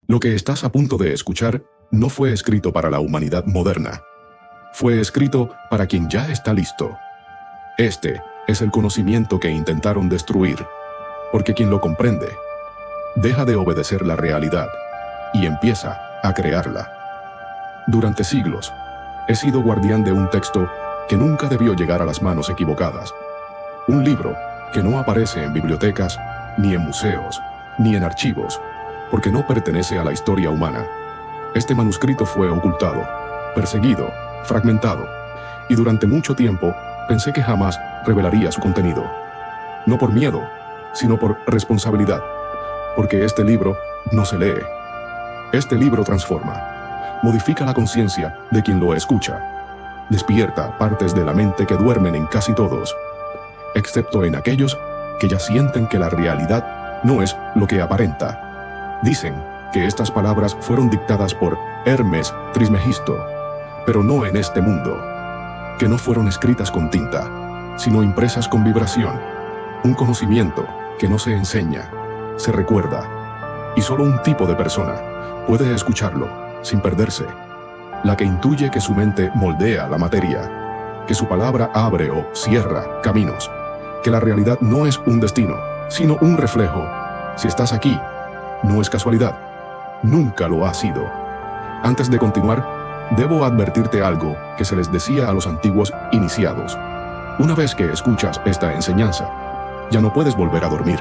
Lo que estás a punto de escuchar no fue escrito para la humanidad moderna. Fue escrito para quien ya está listo. Este es el conocimiento que intentaron destruir, porque quien lo comprende, deja de obedecer la realidad y empieza a crearla. Durante siglos, he sido guardián de un texto que nunca debió llegar a las manos equivocadas. Un libro que no aparece en bibliotecas, ni en museos, ni en archivos, porque no pertenece a la historia humana. Este manuscrito fue ocultado, perseguido, fragmentado, y durante mucho tiempo pensé que jamás revelaría su contenido. No por miedo, sino por responsabilidad, porque este libro no se lee. Este libro transforma, modifica la conciencia de quien lo escucha, despierta partes de la mente que duermen en casi todos, excepto en aquellos que ya sienten que la realidad no es lo que aparenta. Dicen que estas palabras fueron dictadas por Hermes Trismegisto, pero no en este mundo, que no fueron escritas con tinta, sino impresas con vibración, un conocimiento que no se enseña, se recuerda, y solo un tipo de persona puede escucharlo sin perderse, la que intuye que su mente moldea la materia, que su palabra abre o cierra caminos, que la realidad no es un destino, sino un reflejo. Si estás aquí, no es casualidad, nunca lo ha sido. Antes de continuar, debo advertirte algo que se les decía a los antiguos iniciados. Una vez que escuchas esta enseñanza, ya no puedes volver a dormir.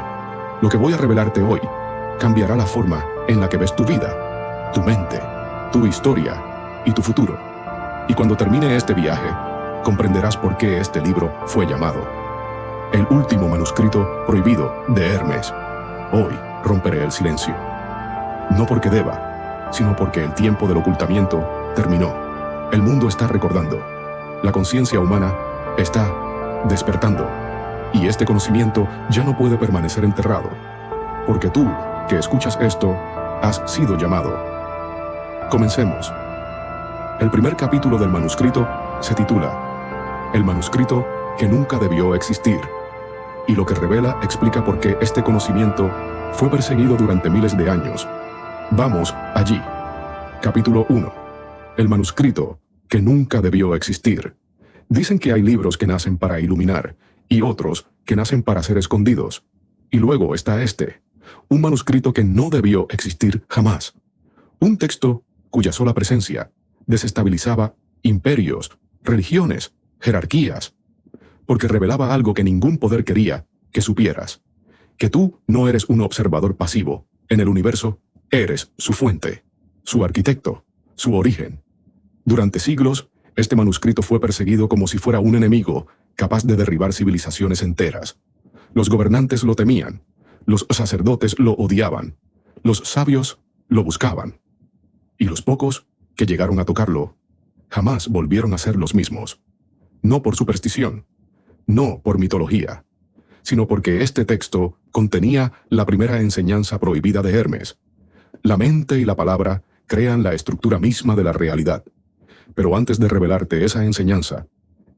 Lo que voy a revelarte hoy cambiará la forma en la que ves tu vida, tu mente, tu historia y tu futuro. Y cuando termine este viaje, comprenderás por qué este libro fue llamado El último manuscrito prohibido de Hermes. Hoy romperé el silencio. No porque deba, sino porque el tiempo del ocultamiento terminó. El mundo está recordando. La conciencia humana está despertando. Y este conocimiento ya no puede permanecer enterrado. Porque tú, que escuchas esto, has sido llamado. Comencemos. El primer capítulo del manuscrito se titula El manuscrito que nunca debió existir. Y lo que revela explica por qué este conocimiento fue perseguido durante miles de años. Vamos allí. Capítulo 1. El manuscrito que nunca debió existir. Dicen que hay libros que nacen para iluminar y otros que nacen para ser escondidos. Y luego está este, un manuscrito que no debió existir jamás. Un texto cuya sola presencia desestabilizaba imperios, religiones, jerarquías, porque revelaba algo que ningún poder quería que supieras. Que tú no eres un observador pasivo en el universo, eres su fuente, su arquitecto, su origen. Durante siglos, este manuscrito fue perseguido como si fuera un enemigo capaz de derribar civilizaciones enteras. Los gobernantes lo temían, los sacerdotes lo odiaban, los sabios lo buscaban. Y los pocos que llegaron a tocarlo, jamás volvieron a ser los mismos. No por superstición, no por mitología, sino porque este texto contenía la primera enseñanza prohibida de Hermes. La mente y la palabra crean la estructura misma de la realidad. Pero antes de revelarte esa enseñanza,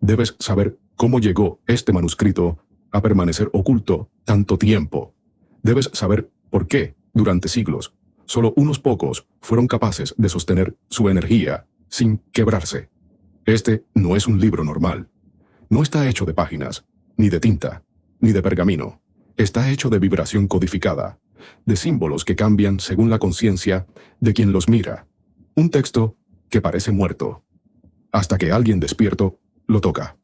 debes saber cómo llegó este manuscrito a permanecer oculto tanto tiempo. Debes saber por qué, durante siglos, solo unos pocos fueron capaces de sostener su energía sin quebrarse. Este no es un libro normal. No está hecho de páginas, ni de tinta, ni de pergamino. Está hecho de vibración codificada, de símbolos que cambian según la conciencia de quien los mira. Un texto que parece muerto, hasta que alguien despierto lo toca.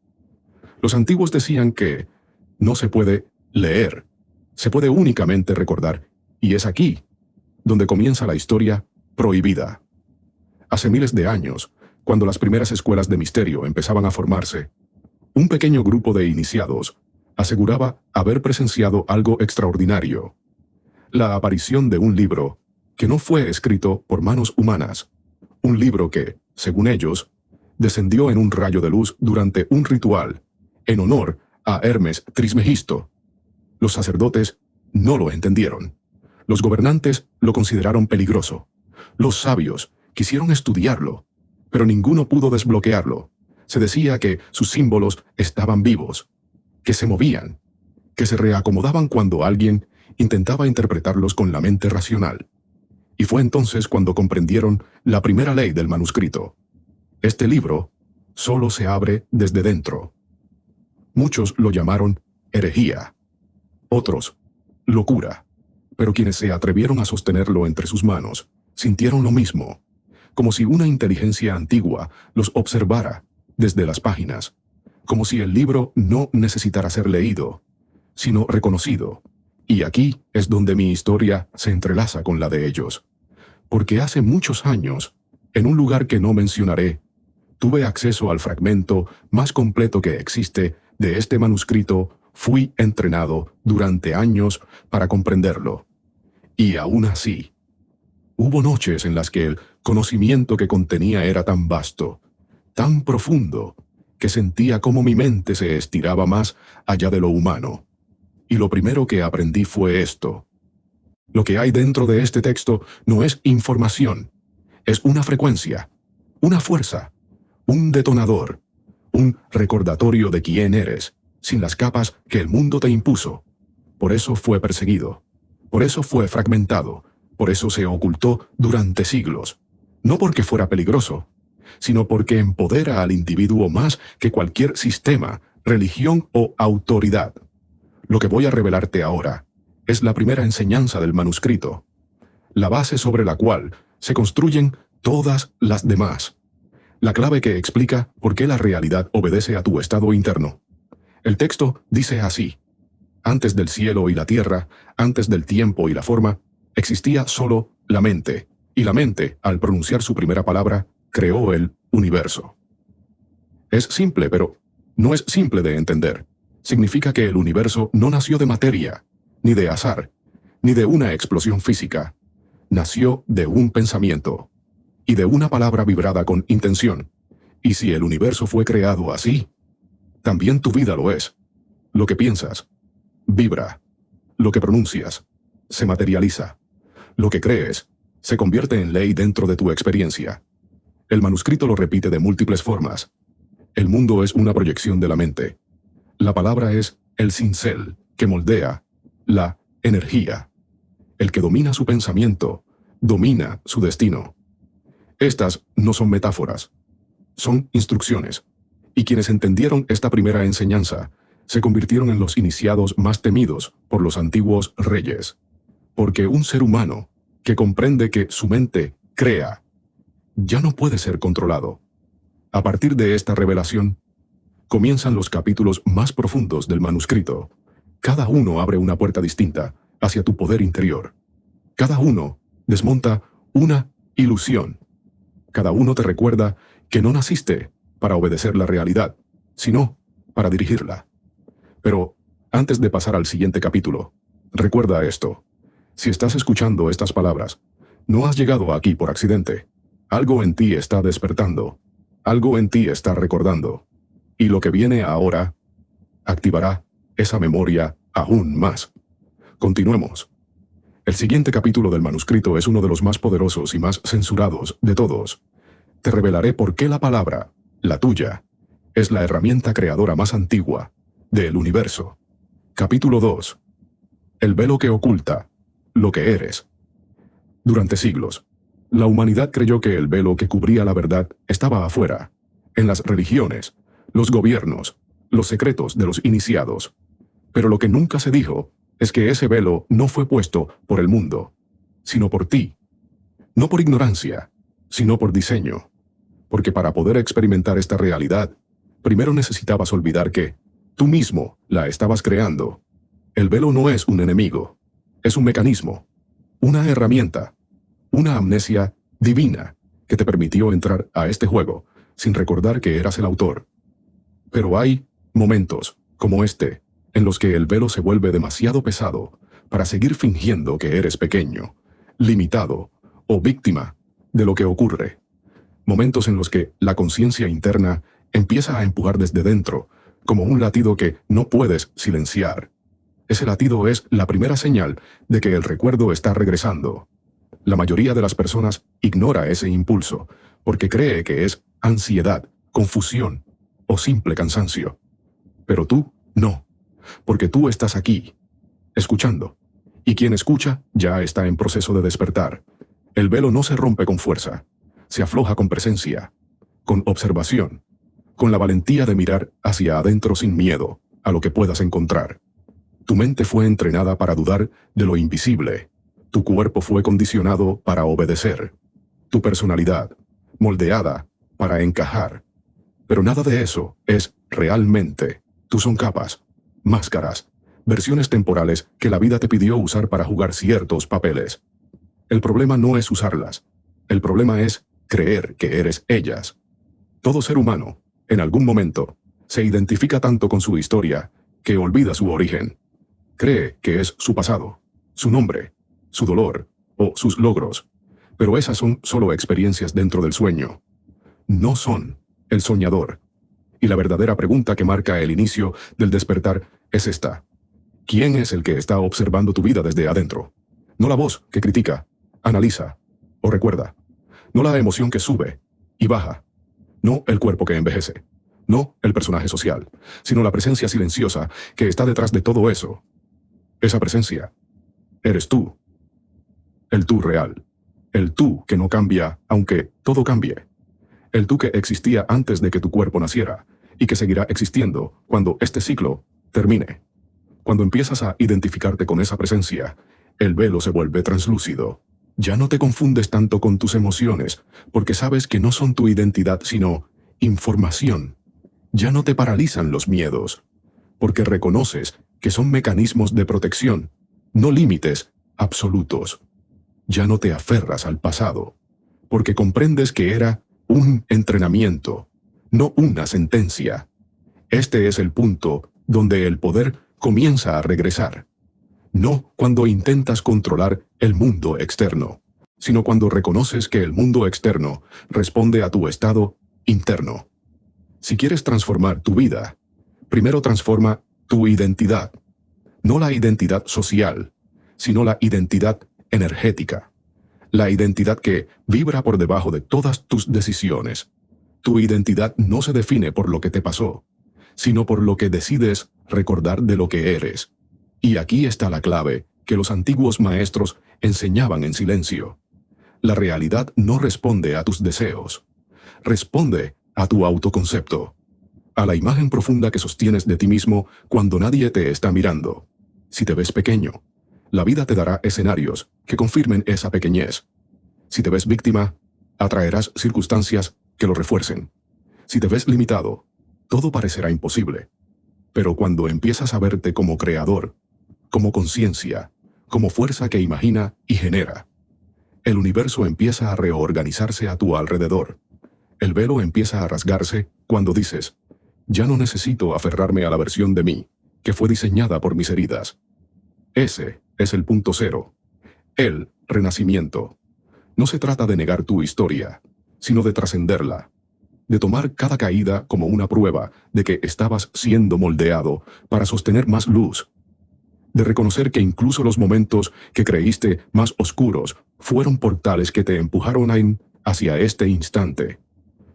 Los antiguos decían que no se puede leer, se puede únicamente recordar, y es aquí donde comienza la historia prohibida. Hace miles de años, cuando las primeras escuelas de misterio empezaban a formarse, un pequeño grupo de iniciados aseguraba haber presenciado algo extraordinario: la aparición de un libro que no fue escrito por manos humanas, un libro que, según ellos, descendió en un rayo de luz durante un ritual, en honor a Hermes Trismegisto. Los sacerdotes no lo entendieron. Los gobernantes lo consideraron peligroso. Los sabios quisieron estudiarlo, pero ninguno pudo desbloquearlo. Se decía que sus símbolos estaban vivos, que se movían, que se reacomodaban cuando alguien intentaba interpretarlos con la mente racional. Y fue entonces cuando comprendieron la primera ley del manuscrito. Este libro solo se abre desde dentro. Muchos lo llamaron herejía, otros locura, pero quienes se atrevieron a sostenerlo entre sus manos sintieron lo mismo, como si una inteligencia antigua los observara desde las páginas, como si el libro no necesitara ser leído, sino reconocido. Y aquí es donde mi historia se entrelaza con la de ellos. Porque hace muchos años, en un lugar que no mencionaré, tuve acceso al fragmento más completo que existe de este manuscrito. Fui entrenado durante años para comprenderlo. Y aún así, hubo noches en las que el conocimiento que contenía era tan vasto, tan profundo, que sentía como mi mente se estiraba más allá de lo humano. Y lo primero que aprendí fue esto. Lo que hay dentro de este texto no es información, es una frecuencia, una fuerza, un detonador, un recordatorio de quién eres, sin las capas que el mundo te impuso. Por eso fue perseguido, por eso fue fragmentado, por eso se ocultó durante siglos. No porque fuera peligroso, sino porque empodera al individuo más que cualquier sistema, religión o autoridad. Lo que voy a revelarte ahora es la primera enseñanza del manuscrito, la base sobre la cual se construyen todas las demás, la clave que explica por qué la realidad obedece a tu estado interno. El texto dice así: antes del cielo y la tierra, antes del tiempo y la forma, existía solo la mente, y la mente, al pronunciar su primera palabra, creó el universo. Es simple, pero no es simple de entender. Significa que el universo no nació de materia, ni de azar, ni de una explosión física. Nació de un pensamiento, y de una palabra vibrada con intención. Y si el universo fue creado así, también tu vida lo es. Lo que piensas vibra. Lo que pronuncias se materializa. Lo que crees se convierte en ley dentro de tu experiencia. El manuscrito lo repite de múltiples formas. El mundo es una proyección de la mente. La palabra es el cincel que moldea la energía. El que domina su pensamiento domina su destino. Estas no son metáforas, son instrucciones. Y quienes entendieron esta primera enseñanza se convirtieron en los iniciados más temidos por los antiguos reyes. Porque un ser humano que comprende que su mente crea, ya no puede ser controlado. A partir de esta revelación, comienzan los capítulos más profundos del manuscrito. Cada uno abre una puerta distinta hacia tu poder interior. Cada uno desmonta una ilusión. Cada uno te recuerda que no naciste para obedecer la realidad, sino para dirigirla. Pero antes de pasar al siguiente capítulo, recuerda esto. Si estás escuchando estas palabras, no has llegado aquí por accidente. Algo en ti está despertando. Algo en ti está recordando. Y lo que viene ahora activará esa memoria aún más. Continuemos. El siguiente capítulo del manuscrito es uno de los más poderosos y más censurados de todos. Te revelaré por qué la palabra, la tuya, es la herramienta creadora más antigua del universo. Capítulo 2. El velo que oculta lo que eres. Durante siglos, la humanidad creyó que el velo que cubría la verdad estaba afuera, en las religiones, los gobiernos, los secretos de los iniciados. Pero lo que nunca se dijo es que ese velo no fue puesto por el mundo, sino por ti. No por ignorancia, sino por diseño. Porque para poder experimentar esta realidad, primero necesitabas olvidar que tú mismo la estabas creando. El velo no es un enemigo, es un mecanismo, una herramienta, una amnesia divina que te permitió entrar a este juego sin recordar que eras el autor. Pero hay momentos, como este, en los que el velo se vuelve demasiado pesado para seguir fingiendo que eres pequeño, limitado o víctima de lo que ocurre. Momentos en los que la conciencia interna empieza a empujar desde dentro, como un latido que no puedes silenciar. Ese latido es la primera señal de que el recuerdo está regresando. La mayoría de las personas ignora ese impulso, porque cree que es ansiedad, confusión o simple cansancio. Pero tú, no, porque tú estás aquí, escuchando, y quien escucha ya está en proceso de despertar. El velo no se rompe con fuerza, se afloja con presencia, con observación, con la valentía de mirar hacia adentro sin miedo a lo que puedas encontrar. Tu mente fue entrenada para dudar de lo invisible. Tu cuerpo fue condicionado para obedecer. Tu personalidad, moldeada para encajar. Pero nada de eso es realmente. Tú son capas, máscaras, versiones temporales que la vida te pidió usar para jugar ciertos papeles. El problema no es usarlas. El problema es creer que eres ellas. Todo ser humano, en algún momento, se identifica tanto con su historia que olvida su origen. Cree que es su pasado, su nombre, su dolor o sus logros. Pero esas son solo experiencias dentro del sueño. No son el soñador. Y la verdadera pregunta que marca el inicio del despertar es esta. ¿Quién es el que está observando tu vida desde adentro? No la voz que critica, analiza o recuerda. No la emoción que sube y baja. No el cuerpo que envejece. No el personaje social, sino la presencia silenciosa que está detrás de todo eso. Esa presencia eres tú. El tú real. El tú que no cambia aunque todo cambie. El tú que existía antes de que tu cuerpo naciera y que seguirá existiendo cuando este ciclo termine. Cuando empiezas a identificarte con esa presencia, el velo se vuelve translúcido. Ya no te confundes tanto con tus emociones, porque sabes que no son tu identidad, sino información. Ya no te paralizan los miedos, porque reconoces que son mecanismos de protección, no límites absolutos. Ya no te aferras al pasado, porque comprendes que era un entrenamiento, no una sentencia. Este es el punto donde el poder comienza a regresar. No cuando intentas controlar el mundo externo, sino cuando reconoces que el mundo externo responde a tu estado interno. Si quieres transformar tu vida, primero transforma tu identidad. No la identidad social, sino la identidad energética. La identidad que vibra por debajo de todas tus decisiones. Tu identidad no se define por lo que te pasó, sino por lo que decides recordar de lo que eres. Y aquí está la clave que los antiguos maestros enseñaban en silencio. La realidad no responde a tus deseos. Responde a tu autoconcepto, a la imagen profunda que sostienes de ti mismo cuando nadie te está mirando. Si te ves pequeño, la vida te dará escenarios que confirmen esa pequeñez. Si te ves víctima, atraerás circunstancias que lo refuercen. Si te ves limitado, todo parecerá imposible. Pero cuando empiezas a verte como creador, como conciencia, como fuerza que imagina y genera, el universo empieza a reorganizarse a tu alrededor. El velo empieza a rasgarse cuando dices, ya no necesito aferrarme a la versión de mí, que fue diseñada por mis heridas. Ese es el punto cero. El renacimiento. No se trata de negar tu historia, sino de trascenderla. De tomar cada caída como una prueba de que estabas siendo moldeado para sostener más luz. De reconocer que incluso los momentos que creíste más oscuros fueron portales que te empujaron hacia este instante.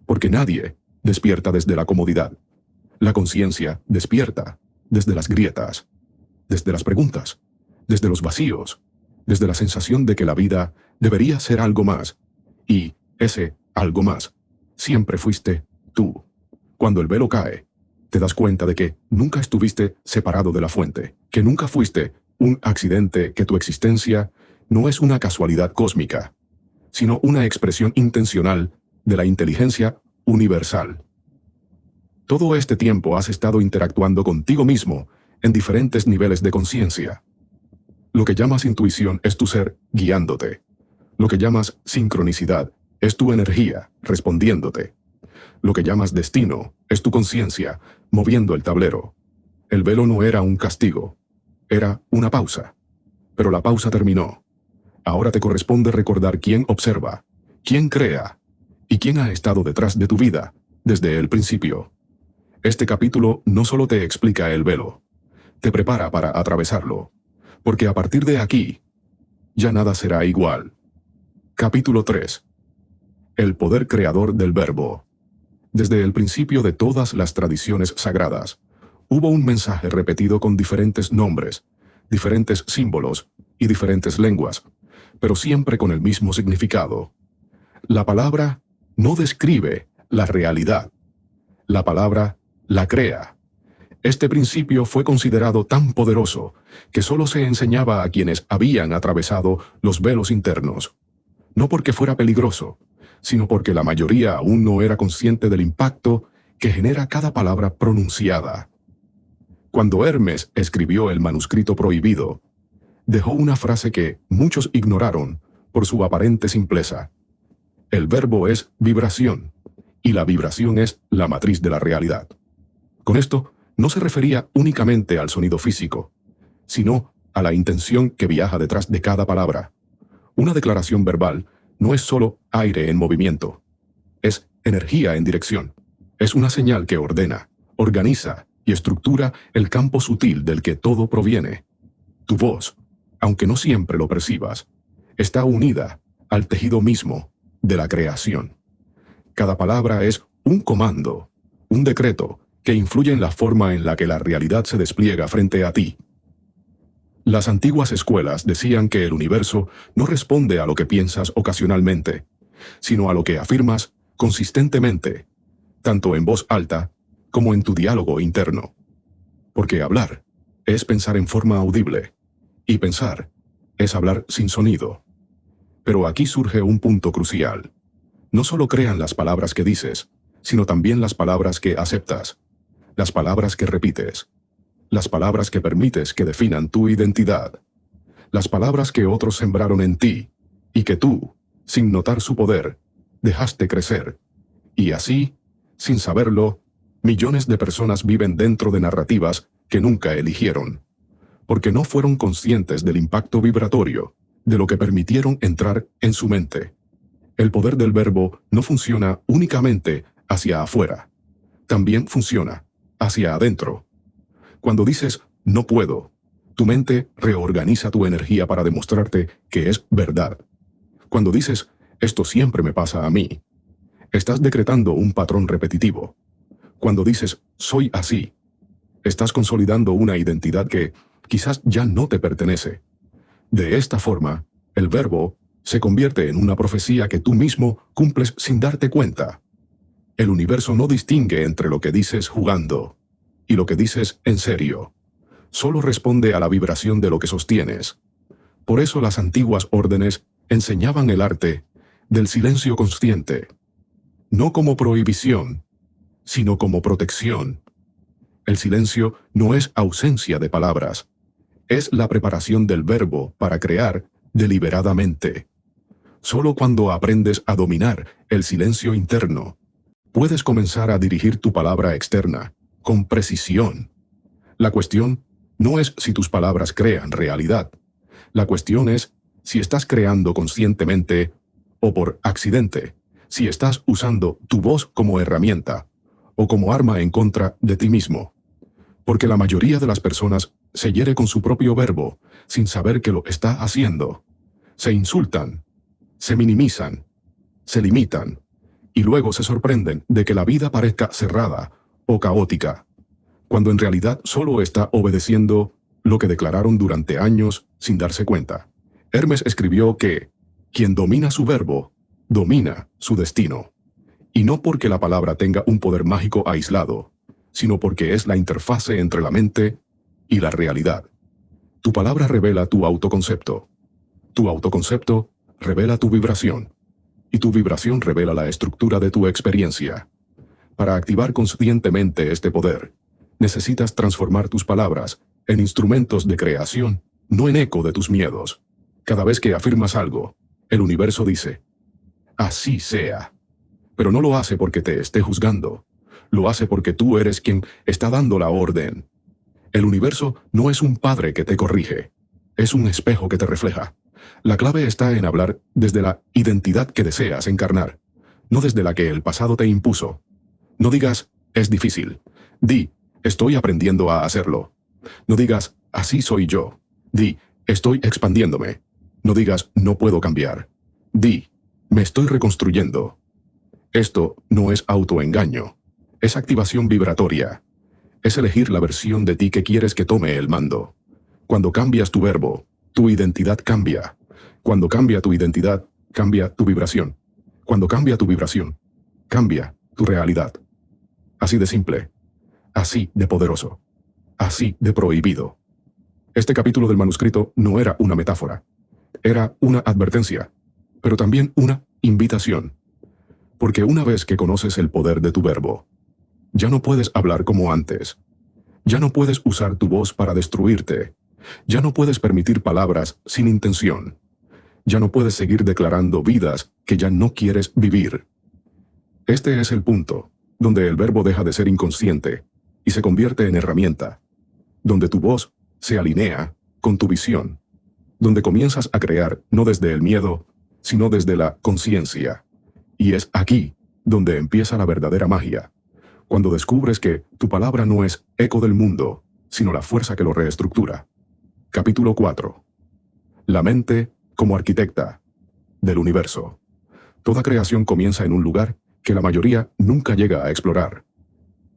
Porque nadie despierta desde la comodidad. La conciencia despierta desde las grietas, desde las preguntas, desde los vacíos, desde la sensación de que la vida debería ser algo más. Y ese algo más siempre fuiste tú. Cuando el velo cae, te das cuenta de que nunca estuviste separado de la fuente, que nunca fuiste un accidente, que tu existencia no es una casualidad cósmica, sino una expresión intencional de la inteligencia universal. Todo este tiempo has estado interactuando contigo mismo en diferentes niveles de conciencia. Lo que llamas intuición es tu ser guiándote. Lo que llamas sincronicidad es tu energía respondiéndote. Lo que llamas destino es tu conciencia moviendo el tablero. El velo no era un castigo, era una pausa. Pero la pausa terminó. Ahora te corresponde recordar quién observa, quién crea y quién ha estado detrás de tu vida desde el principio. Este capítulo no solo te explica el velo, te prepara para atravesarlo, porque a partir de aquí, ya nada será igual. Capítulo 3. El poder creador del verbo. Desde el principio de todas las tradiciones sagradas, hubo un mensaje repetido con diferentes nombres, diferentes símbolos y diferentes lenguas, pero siempre con el mismo significado. La palabra no describe la realidad. La palabra la crea. Este principio fue considerado tan poderoso que solo se enseñaba a quienes habían atravesado los velos internos. No porque fuera peligroso, sino porque la mayoría aún no era consciente del impacto que genera cada palabra pronunciada. Cuando Hermes escribió el manuscrito prohibido, dejó una frase que muchos ignoraron por su aparente simpleza. El verbo es vibración, y la vibración es la matriz de la realidad. Con esto, no se refería únicamente al sonido físico, sino a la intención que viaja detrás de cada palabra. Una declaración verbal no es solo aire en movimiento, es energía en dirección. Es una señal que ordena, organiza y estructura el campo sutil del que todo proviene. Tu voz, aunque no siempre lo percibas, está unida al tejido mismo de la creación. Cada palabra es un comando, un decreto que influye en la forma en la que la realidad se despliega frente a ti. Las antiguas escuelas decían que el universo no responde a lo que piensas ocasionalmente, sino a lo que afirmas consistentemente, tanto en voz alta como en tu diálogo interno. Porque hablar es pensar en forma audible, y pensar es hablar sin sonido. Pero aquí surge un punto crucial. No solo crean las palabras que dices, sino también las palabras que aceptas, las palabras que repites, las palabras que permites que definan tu identidad, las palabras que otros sembraron en ti y que tú, sin notar su poder, dejaste crecer. Y así, sin saberlo, millones de personas viven dentro de narrativas que nunca eligieron, porque no fueron conscientes del impacto vibratorio, de lo que permitieron entrar en su mente. El poder del verbo no funciona únicamente hacia afuera, también funciona hacia adentro. Cuando dices no puedo, tu mente reorganiza tu energía para demostrarte que es verdad. Cuando dices esto siempre me pasa a mí, estás decretando un patrón repetitivo. Cuando dices soy así, estás consolidando una identidad que quizás ya no te pertenece. De esta forma, el verbo se convierte en una profecía que tú mismo cumples sin darte cuenta. El universo no distingue entre lo que dices jugando y lo que dices en serio. Solo responde a la vibración de lo que sostienes. Por eso las antiguas órdenes enseñaban el arte del silencio consciente, no como prohibición, sino como protección. El silencio no es ausencia de palabras, es la preparación del verbo para crear deliberadamente. Solo cuando aprendes a dominar el silencio interno, puedes comenzar a dirigir tu palabra externa con precisión. La cuestión no es si tus palabras crean realidad. La cuestión es si estás creando conscientemente o por accidente, si estás usando tu voz como herramienta o como arma en contra de ti mismo. Porque la mayoría de las personas se hiere con su propio verbo sin saber que lo está haciendo. Se insultan, se minimizan, se limitan y luego se sorprenden de que la vida parezca cerrada o caótica, cuando en realidad solo está obedeciendo lo que declararon durante años sin darse cuenta. Hermes escribió que quien domina su verbo, domina su destino. Y no porque la palabra tenga un poder mágico aislado, sino porque es la interfase entre la mente y la realidad. Tu palabra revela tu autoconcepto. Tu autoconcepto revela tu vibración. Y tu vibración revela la estructura de tu experiencia. Para activar conscientemente este poder, necesitas transformar tus palabras en instrumentos de creación, no en eco de tus miedos. Cada vez que afirmas algo, el universo dice, así sea. Pero no lo hace porque te esté juzgando. Lo hace porque tú eres quien está dando la orden. El universo no es un padre que te corrige, es un espejo que te refleja. La clave está en hablar desde la identidad que deseas encarnar, no desde la que el pasado te impuso. No digas, es difícil. Di, estoy aprendiendo a hacerlo. No digas, así soy yo. Di, estoy expandiéndome. No digas, no puedo cambiar. Di, me estoy reconstruyendo. Esto no es autoengaño, es activación vibratoria. Es elegir la versión de ti que quieres que tome el mando. Cuando cambias tu verbo, tu identidad cambia. Cuando cambia tu identidad, cambia tu vibración. Cuando cambia tu vibración, cambia tu realidad. Así de simple, así de poderoso, así de prohibido. Este capítulo del manuscrito no era una metáfora, era una advertencia, pero también una invitación. Porque una vez que conoces el poder de tu verbo, ya no puedes hablar como antes. Ya no puedes usar tu voz para destruirte. Ya no puedes permitir palabras sin intención. Ya no puedes seguir declarando vidas que ya no quieres vivir. Este es el punto, donde el verbo deja de ser inconsciente y se convierte en herramienta, donde tu voz se alinea con tu visión, donde comienzas a crear no desde el miedo, sino desde la conciencia. Y es aquí donde empieza la verdadera magia, cuando descubres que tu palabra no es eco del mundo, sino la fuerza que lo reestructura. Capítulo 4. La mente como arquitecta del universo. Toda creación comienza en un lugar que la mayoría nunca llega a explorar: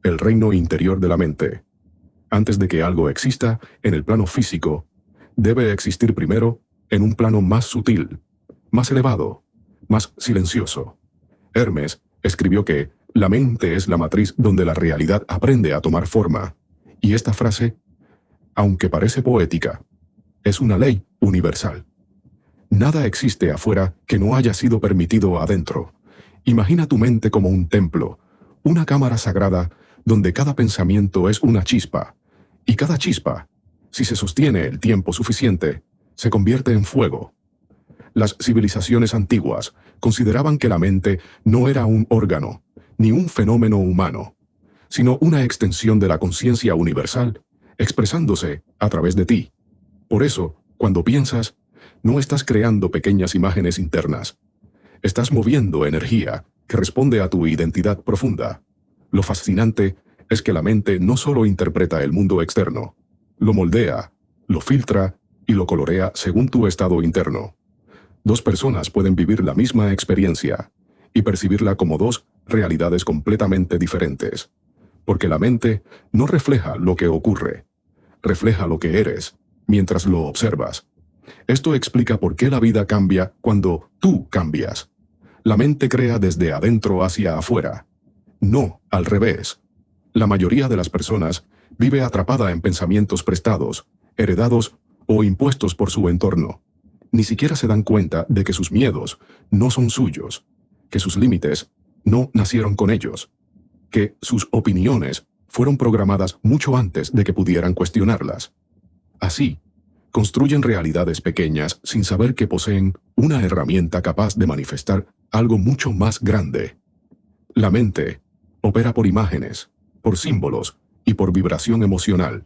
el reino interior de la mente. Antes de que algo exista en el plano físico, debe existir primero en un plano más sutil, más elevado, más silencioso. Hermes escribió que la mente es la matriz donde la realidad aprende a tomar forma. Y esta frase, aunque parece poética, es una ley universal. Nada existe afuera que no haya sido permitido adentro. Imagina tu mente como un templo, una cámara sagrada donde cada pensamiento es una chispa, y cada chispa, si se sostiene el tiempo suficiente, se convierte en fuego. Las civilizaciones antiguas consideraban que la mente no era un órgano, ni un fenómeno humano, sino una extensión de la conciencia universal, expresándose a través de ti. Por eso, cuando piensas, no estás creando pequeñas imágenes internas. Estás moviendo energía que responde a tu identidad profunda. Lo fascinante es que la mente no solo interpreta el mundo externo, lo moldea, lo filtra y lo colorea según tu estado interno. Dos personas pueden vivir la misma experiencia y percibirla como dos realidades completamente diferentes, porque la mente no refleja lo que ocurre, refleja lo que eres mientras lo observas. Esto explica por qué la vida cambia cuando tú cambias. La mente crea desde adentro hacia afuera, no al revés. La mayoría de las personas vive atrapada en pensamientos prestados, heredados o impuestos por su entorno. Ni siquiera se dan cuenta de que sus miedos no son suyos, que sus límites no nacieron con ellos, que sus opiniones fueron programadas mucho antes de que pudieran cuestionarlas. Así, construyen realidades pequeñas sin saber que poseen una herramienta capaz de manifestar algo mucho más grande. La mente opera por imágenes, por símbolos y por vibración emocional.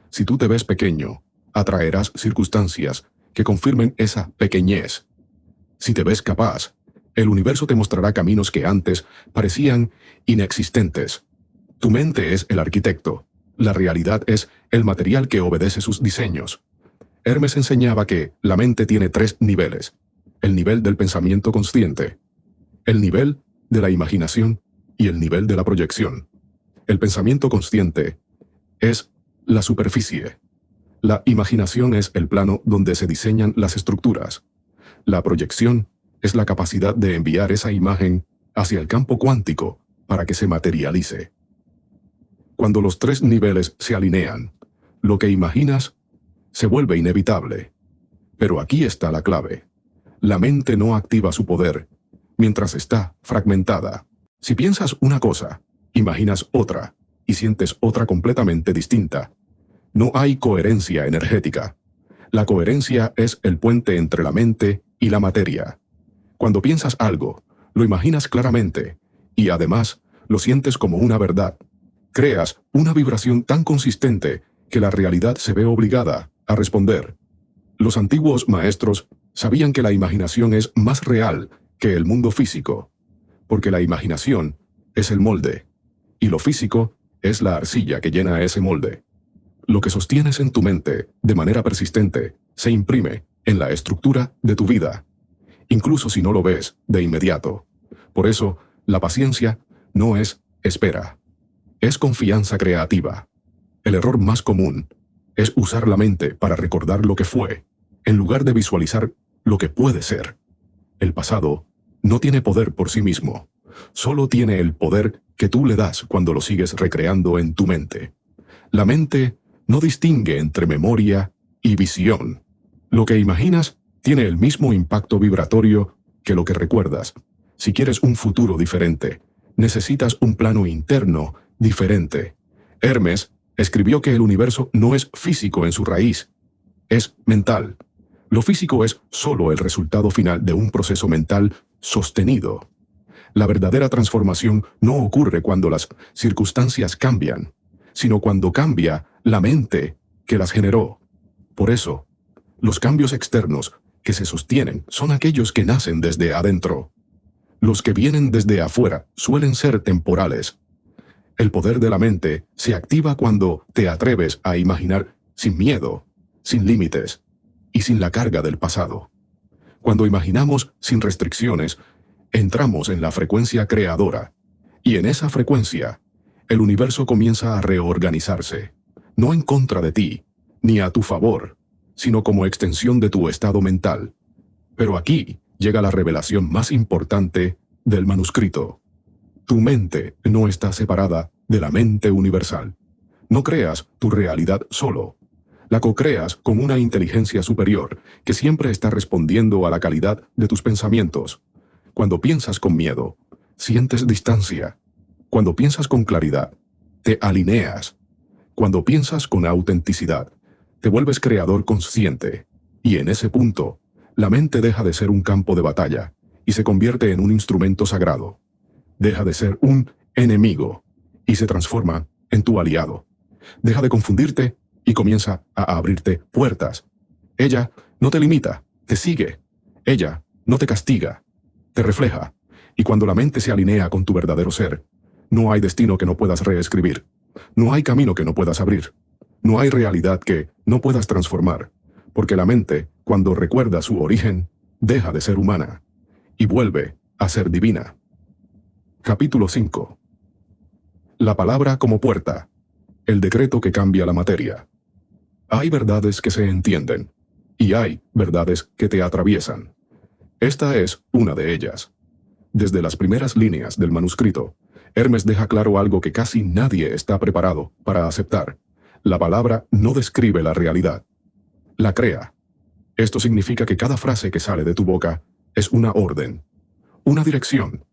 Si tú te ves pequeño, atraerás circunstancias que confirmen esa pequeñez. Si te ves capaz, el universo te mostrará caminos que antes parecían inexistentes. Tu mente es el arquitecto. La realidad es el material que obedece sus diseños. Hermes enseñaba que la mente tiene 3 niveles: el nivel del pensamiento consciente, el nivel de la imaginación y el nivel de la proyección. El pensamiento consciente es la superficie. La imaginación es el plano donde se diseñan las estructuras. La proyección es la capacidad de enviar esa imagen hacia el campo cuántico para que se materialice. Cuando los 3 niveles se alinean, lo que imaginas se vuelve inevitable. Pero aquí está la clave. La mente no activa su poder mientras está fragmentada. Si piensas una cosa, imaginas otra y sientes otra completamente distinta. No hay coherencia energética. La coherencia es el puente entre la mente y la materia. Cuando piensas algo, lo imaginas claramente y además lo sientes como una verdad. Creas una vibración tan consistente que la realidad se ve obligada a responder. Los antiguos maestros sabían que la imaginación es más real que el mundo físico, porque la imaginación es el molde, y lo físico es la arcilla que llena ese molde. Lo que sostienes en tu mente de manera persistente se imprime en la estructura de tu vida, incluso si no lo ves de inmediato. Por eso, la paciencia no es espera, es confianza creativa. El error más común es usar la mente para recordar lo que fue, en lugar de visualizar lo que puede ser. El pasado no tiene poder por sí mismo, solo tiene el poder que tú le das cuando lo sigues recreando en tu mente. La mente no distingue entre memoria y visión. Lo que imaginas tiene el mismo impacto vibratorio que lo que recuerdas. Si quieres un futuro diferente, necesitas un plano interno diferente. Hermes escribió que el universo no es físico en su raíz, es mental. Lo físico es solo el resultado final de un proceso mental sostenido. La verdadera transformación no ocurre cuando las circunstancias cambian, sino cuando cambia la mente que las generó. Por eso, los cambios externos que se sostienen son aquellos que nacen desde adentro. Los que vienen desde afuera suelen ser temporales. El poder de la mente se activa cuando te atreves a imaginar sin miedo, sin límites y sin la carga del pasado. Cuando imaginamos sin restricciones, entramos en la frecuencia creadora, y en esa frecuencia, el universo comienza a reorganizarse, no en contra de ti, ni a tu favor, sino como extensión de tu estado mental. Pero aquí llega la revelación más importante del manuscrito. Tu mente no está separada de la mente universal. No creas tu realidad solo. La co-creas con una inteligencia superior que siempre está respondiendo a la calidad de tus pensamientos. Cuando piensas con miedo, sientes distancia. Cuando piensas con claridad, te alineas. Cuando piensas con autenticidad, te vuelves creador consciente. Y en ese punto, la mente deja de ser un campo de batalla y se convierte en un instrumento sagrado. Deja de ser un enemigo y se transforma en tu aliado. Deja de confundirte y comienza a abrirte puertas. Ella no te limita, te sigue. Ella no te castiga, te refleja. Y cuando la mente se alinea con tu verdadero ser, no hay destino que no puedas reescribir. No hay camino que no puedas abrir. No hay realidad que no puedas transformar. Porque la mente, cuando recuerda su origen, deja de ser humana y vuelve a ser divina. Capítulo 5. La palabra como puerta. El decreto que cambia la materia. Hay verdades que se entienden, y hay verdades que te atraviesan. Esta es una de ellas. Desde las primeras líneas del manuscrito, Hermes deja claro algo que casi nadie está preparado para aceptar. La palabra no describe la realidad, la crea. Esto significa que cada frase que sale de tu boca es una orden, una dirección,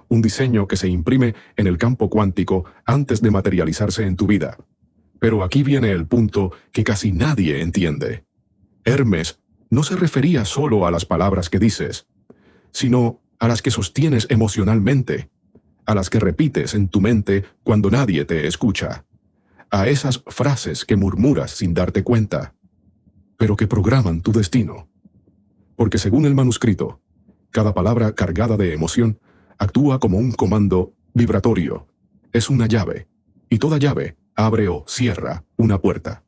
un diseño que se imprime en el campo cuántico antes de materializarse en tu vida. Pero aquí viene el punto que casi nadie entiende. Hermes no se refería solo a las palabras que dices, sino a las que sostienes emocionalmente, a las que repites en tu mente cuando nadie te escucha, a esas frases que murmuras sin darte cuenta, pero que programan tu destino. Porque según el manuscrito, cada palabra cargada de emoción actúa como un comando vibratorio. Es una llave, y toda llave abre o cierra una puerta.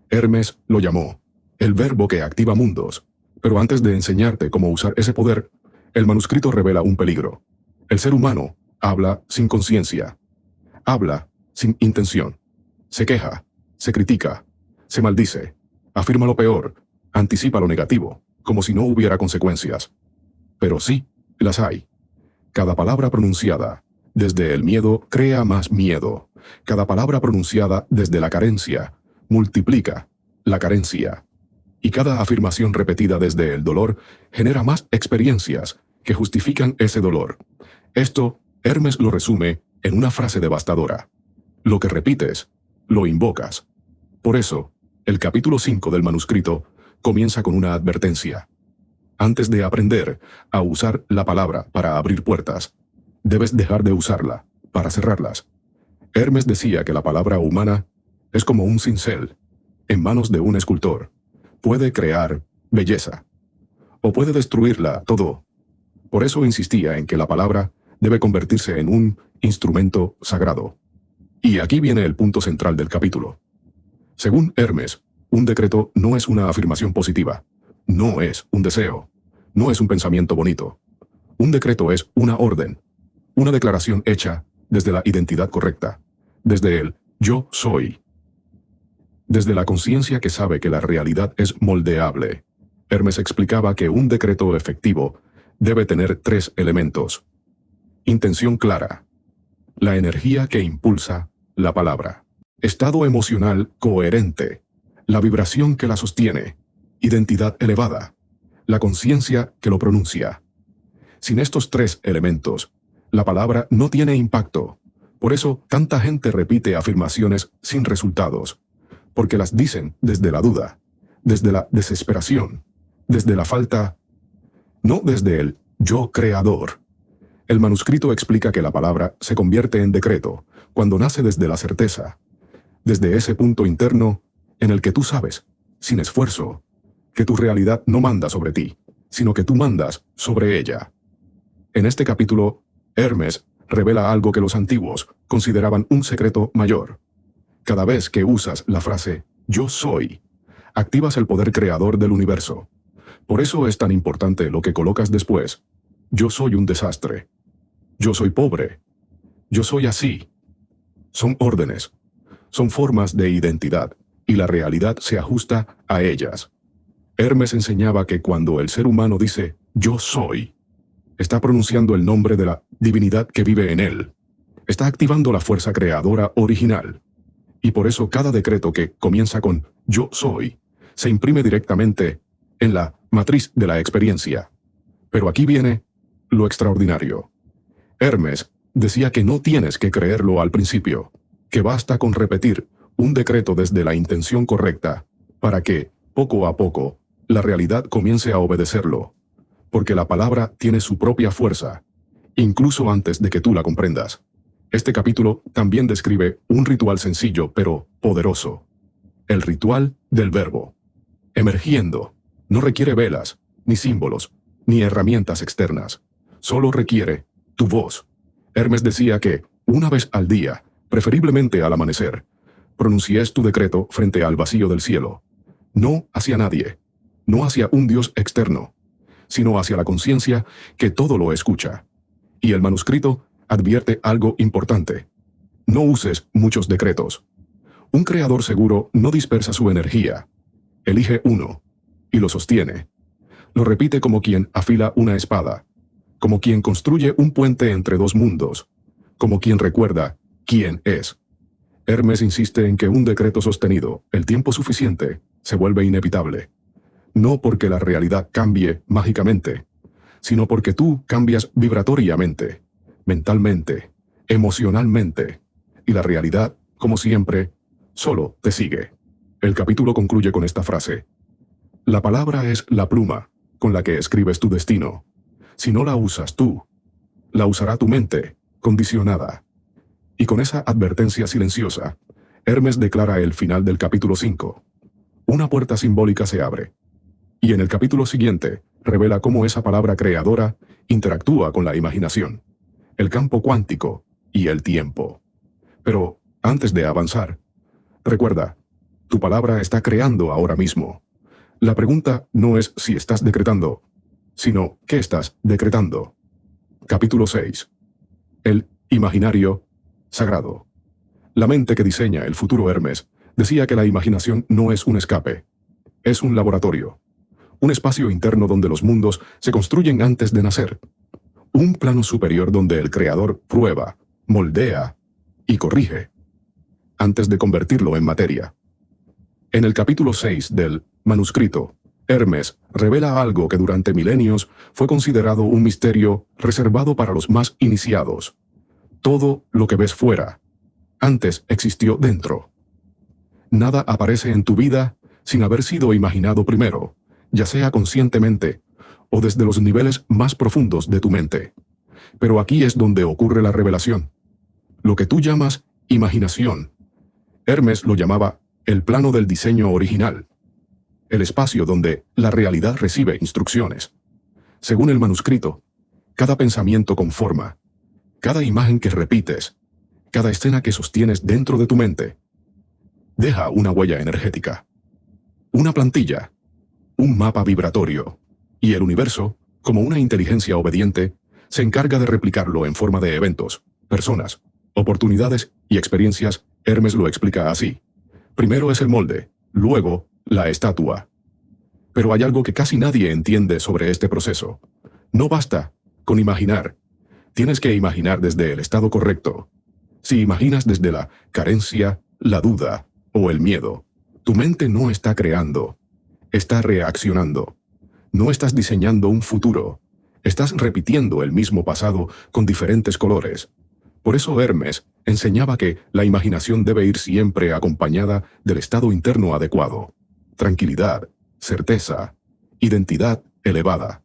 Hermes lo llamó el verbo que activa mundos. Pero antes de enseñarte cómo usar ese poder, el manuscrito revela un peligro. El ser humano habla sin conciencia, habla sin intención, se queja, se critica, se maldice, afirma lo peor, anticipa lo negativo, como si no hubiera consecuencias. Pero sí, las hay. Cada palabra pronunciada desde el miedo crea más miedo. Cada palabra pronunciada desde la carencia multiplica la carencia. Y cada afirmación repetida desde el dolor genera más experiencias que justifican ese dolor. Esto, Hermes lo resume en una frase devastadora. Lo que repites, lo invocas. Por eso, el capítulo 5 del manuscrito comienza con una advertencia. Antes de aprender a usar la palabra para abrir puertas, debes dejar de usarla para cerrarlas. Hermes decía que la palabra humana es como un cincel en manos de un escultor. Puede crear belleza o puede destruirla todo. Por eso insistía en que la palabra debe convertirse en un instrumento sagrado. Y aquí viene el punto central del capítulo. Según Hermes, un decreto no es una afirmación positiva, no es un deseo, no es un pensamiento bonito. Un decreto es una orden, una declaración hecha desde la identidad correcta, desde el yo soy, desde la conciencia que sabe que la realidad es moldeable. Hermes explicaba que un decreto efectivo debe tener 3 elementos. Intención clara, la energía que impulsa la palabra, estado emocional coherente, la vibración que la sostiene, identidad elevada, la conciencia que lo pronuncia. Sin estos 3 elementos, la palabra no tiene impacto. Por eso, tanta gente repite afirmaciones sin resultados, porque las dicen desde la duda, desde la desesperación, desde la falta, no desde el yo creador. El manuscrito explica que la palabra se convierte en decreto cuando nace desde la certeza, desde ese punto interno en el que tú sabes, sin esfuerzo, que tu realidad no manda sobre ti, sino que tú mandas sobre ella. En este capítulo, Hermes revela algo que los antiguos consideraban un secreto mayor. Cada vez que usas la frase «yo soy», activas el poder creador del universo. Por eso es tan importante lo que colocas después. Yo soy un desastre. Yo soy pobre. Yo soy así. Son órdenes. Son formas de identidad, y la realidad se ajusta a ellas. Hermes enseñaba que cuando el ser humano dice «yo soy», está pronunciando el nombre de la divinidad que vive en él. Está activando la fuerza creadora original. Y por eso cada decreto que comienza con «yo soy» se imprime directamente en la matriz de la experiencia. Pero aquí viene lo extraordinario. Hermes decía que no tienes que creerlo al principio, que basta con repetir un decreto desde la intención correcta, para que, poco a poco, la realidad comience a obedecerlo. Porque la palabra tiene su propia fuerza, incluso antes de que tú la comprendas. Este capítulo también describe un ritual sencillo pero poderoso. El ritual del verbo. Emergiendo. No requiere velas, ni símbolos, ni herramientas externas. Solo requiere tu voz. Hermes decía que, una vez al día, preferiblemente al amanecer, pronuncies tu decreto frente al vacío del cielo. No hacia nadie, no hacia un Dios externo, sino hacia la conciencia que todo lo escucha. Y el manuscrito advierte algo importante. No uses muchos decretos. Un creador seguro no dispersa su energía. Elige uno y lo sostiene. Lo repite como quien afila una espada, como quien construye un puente entre dos mundos, como quien recuerda quién es. Hermes insiste en que un decreto sostenido el tiempo suficiente se vuelve inevitable. No porque la realidad cambie mágicamente, sino porque tú cambias vibratoriamente, mentalmente, emocionalmente, y la realidad, como siempre, solo te sigue. El capítulo concluye con esta frase: la palabra es la pluma con la que escribes tu destino. Si no la usas tú, la usará tu mente, condicionada. Y con esa advertencia silenciosa, Hermes declara el final del capítulo 5. Una puerta simbólica se abre. Y en el capítulo siguiente, revela cómo esa palabra creadora interactúa con la imaginación, el campo cuántico y el tiempo. Pero, antes de avanzar, recuerda, tu palabra está creando ahora mismo. La pregunta no es si estás decretando, sino qué estás decretando. Capítulo 6. El imaginario sagrado. La mente que diseña el futuro Hermes decía que la imaginación no es un escape, es un laboratorio. Un espacio interno donde los mundos se construyen antes de nacer. Un plano superior donde el creador prueba, moldea y corrige, antes de convertirlo en materia. En el capítulo 6 del manuscrito, Hermes revela algo que durante milenios fue considerado un misterio reservado para los más iniciados. Todo lo que ves fuera, antes existió dentro. Nada aparece en tu vida sin haber sido imaginado primero, ya sea conscientemente o desde los niveles más profundos de tu mente. Pero aquí es donde ocurre la revelación. Lo que tú llamas imaginación, Hermes lo llamaba el plano del diseño original, el espacio donde la realidad recibe instrucciones. Según el manuscrito, cada pensamiento con forma, cada imagen que repites, cada escena que sostienes dentro de tu mente, deja una huella energética, una plantilla, un mapa vibratorio, y el universo, como una inteligencia obediente, se encarga de replicarlo en forma de eventos, personas, oportunidades y experiencias. Hermes lo explica así. Primero es el molde, luego la estatua. Pero hay algo que casi nadie entiende sobre este proceso. No basta con imaginar. Tienes que imaginar desde el estado correcto. Si imaginas desde la carencia, la duda o el miedo, tu mente no está creando, está reaccionando. No estás diseñando un futuro, estás repitiendo el mismo pasado con diferentes colores. Por eso Hermes enseñaba que la imaginación debe ir siempre acompañada del estado interno adecuado. Tranquilidad, certeza, identidad elevada.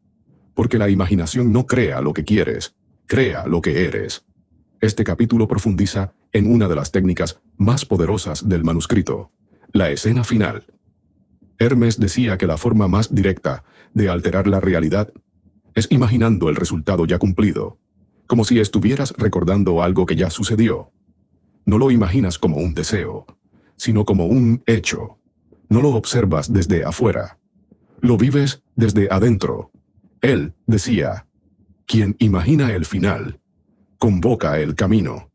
Porque la imaginación no crea lo que quieres, crea lo que eres. Este capítulo profundiza en una de las técnicas más poderosas del manuscrito, la escena final. Hermes decía que la forma más directa de alterar la realidad es imaginando el resultado ya cumplido, como si estuvieras recordando algo que ya sucedió. No lo imaginas como un deseo, sino como un hecho. No lo observas desde afuera, lo vives desde adentro. Él decía, quien imagina el final, convoca el camino.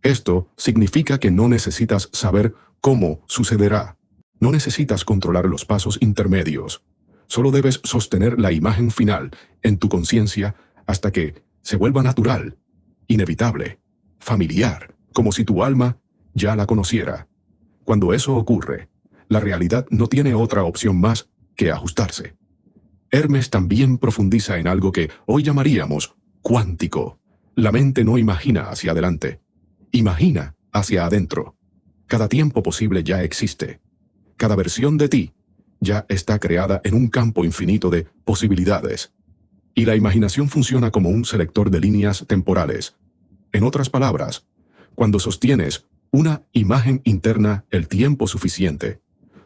Esto significa que no necesitas saber cómo sucederá. No necesitas controlar los pasos intermedios. Solo debes sostener la imagen final en tu conciencia hasta que se vuelva natural, inevitable, familiar, como si tu alma ya la conociera. Cuando eso ocurre, la realidad no tiene otra opción más que ajustarse. Hermes también profundiza en algo que hoy llamaríamos cuántico. La mente no imagina hacia adelante, imagina hacia adentro. Cada tiempo posible ya existe. Cada versión de ti ya está creada en un campo infinito de posibilidades. Y la imaginación funciona como un selector de líneas temporales. En otras palabras, cuando sostienes una imagen interna el tiempo suficiente,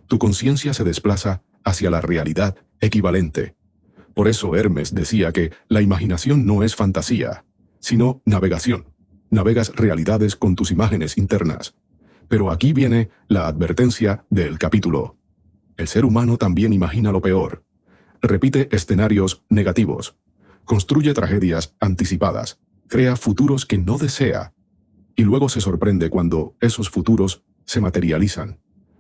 tu conciencia se desplaza hacia la realidad equivalente. Por eso Hermes decía que la imaginación no es fantasía, sino navegación. Navegas realidades con tus imágenes internas. Pero aquí viene la advertencia del capítulo. El ser humano también imagina lo peor. Repite escenarios negativos. Construye tragedias anticipadas. Crea futuros que no desea. Y luego se sorprende cuando esos futuros se materializan.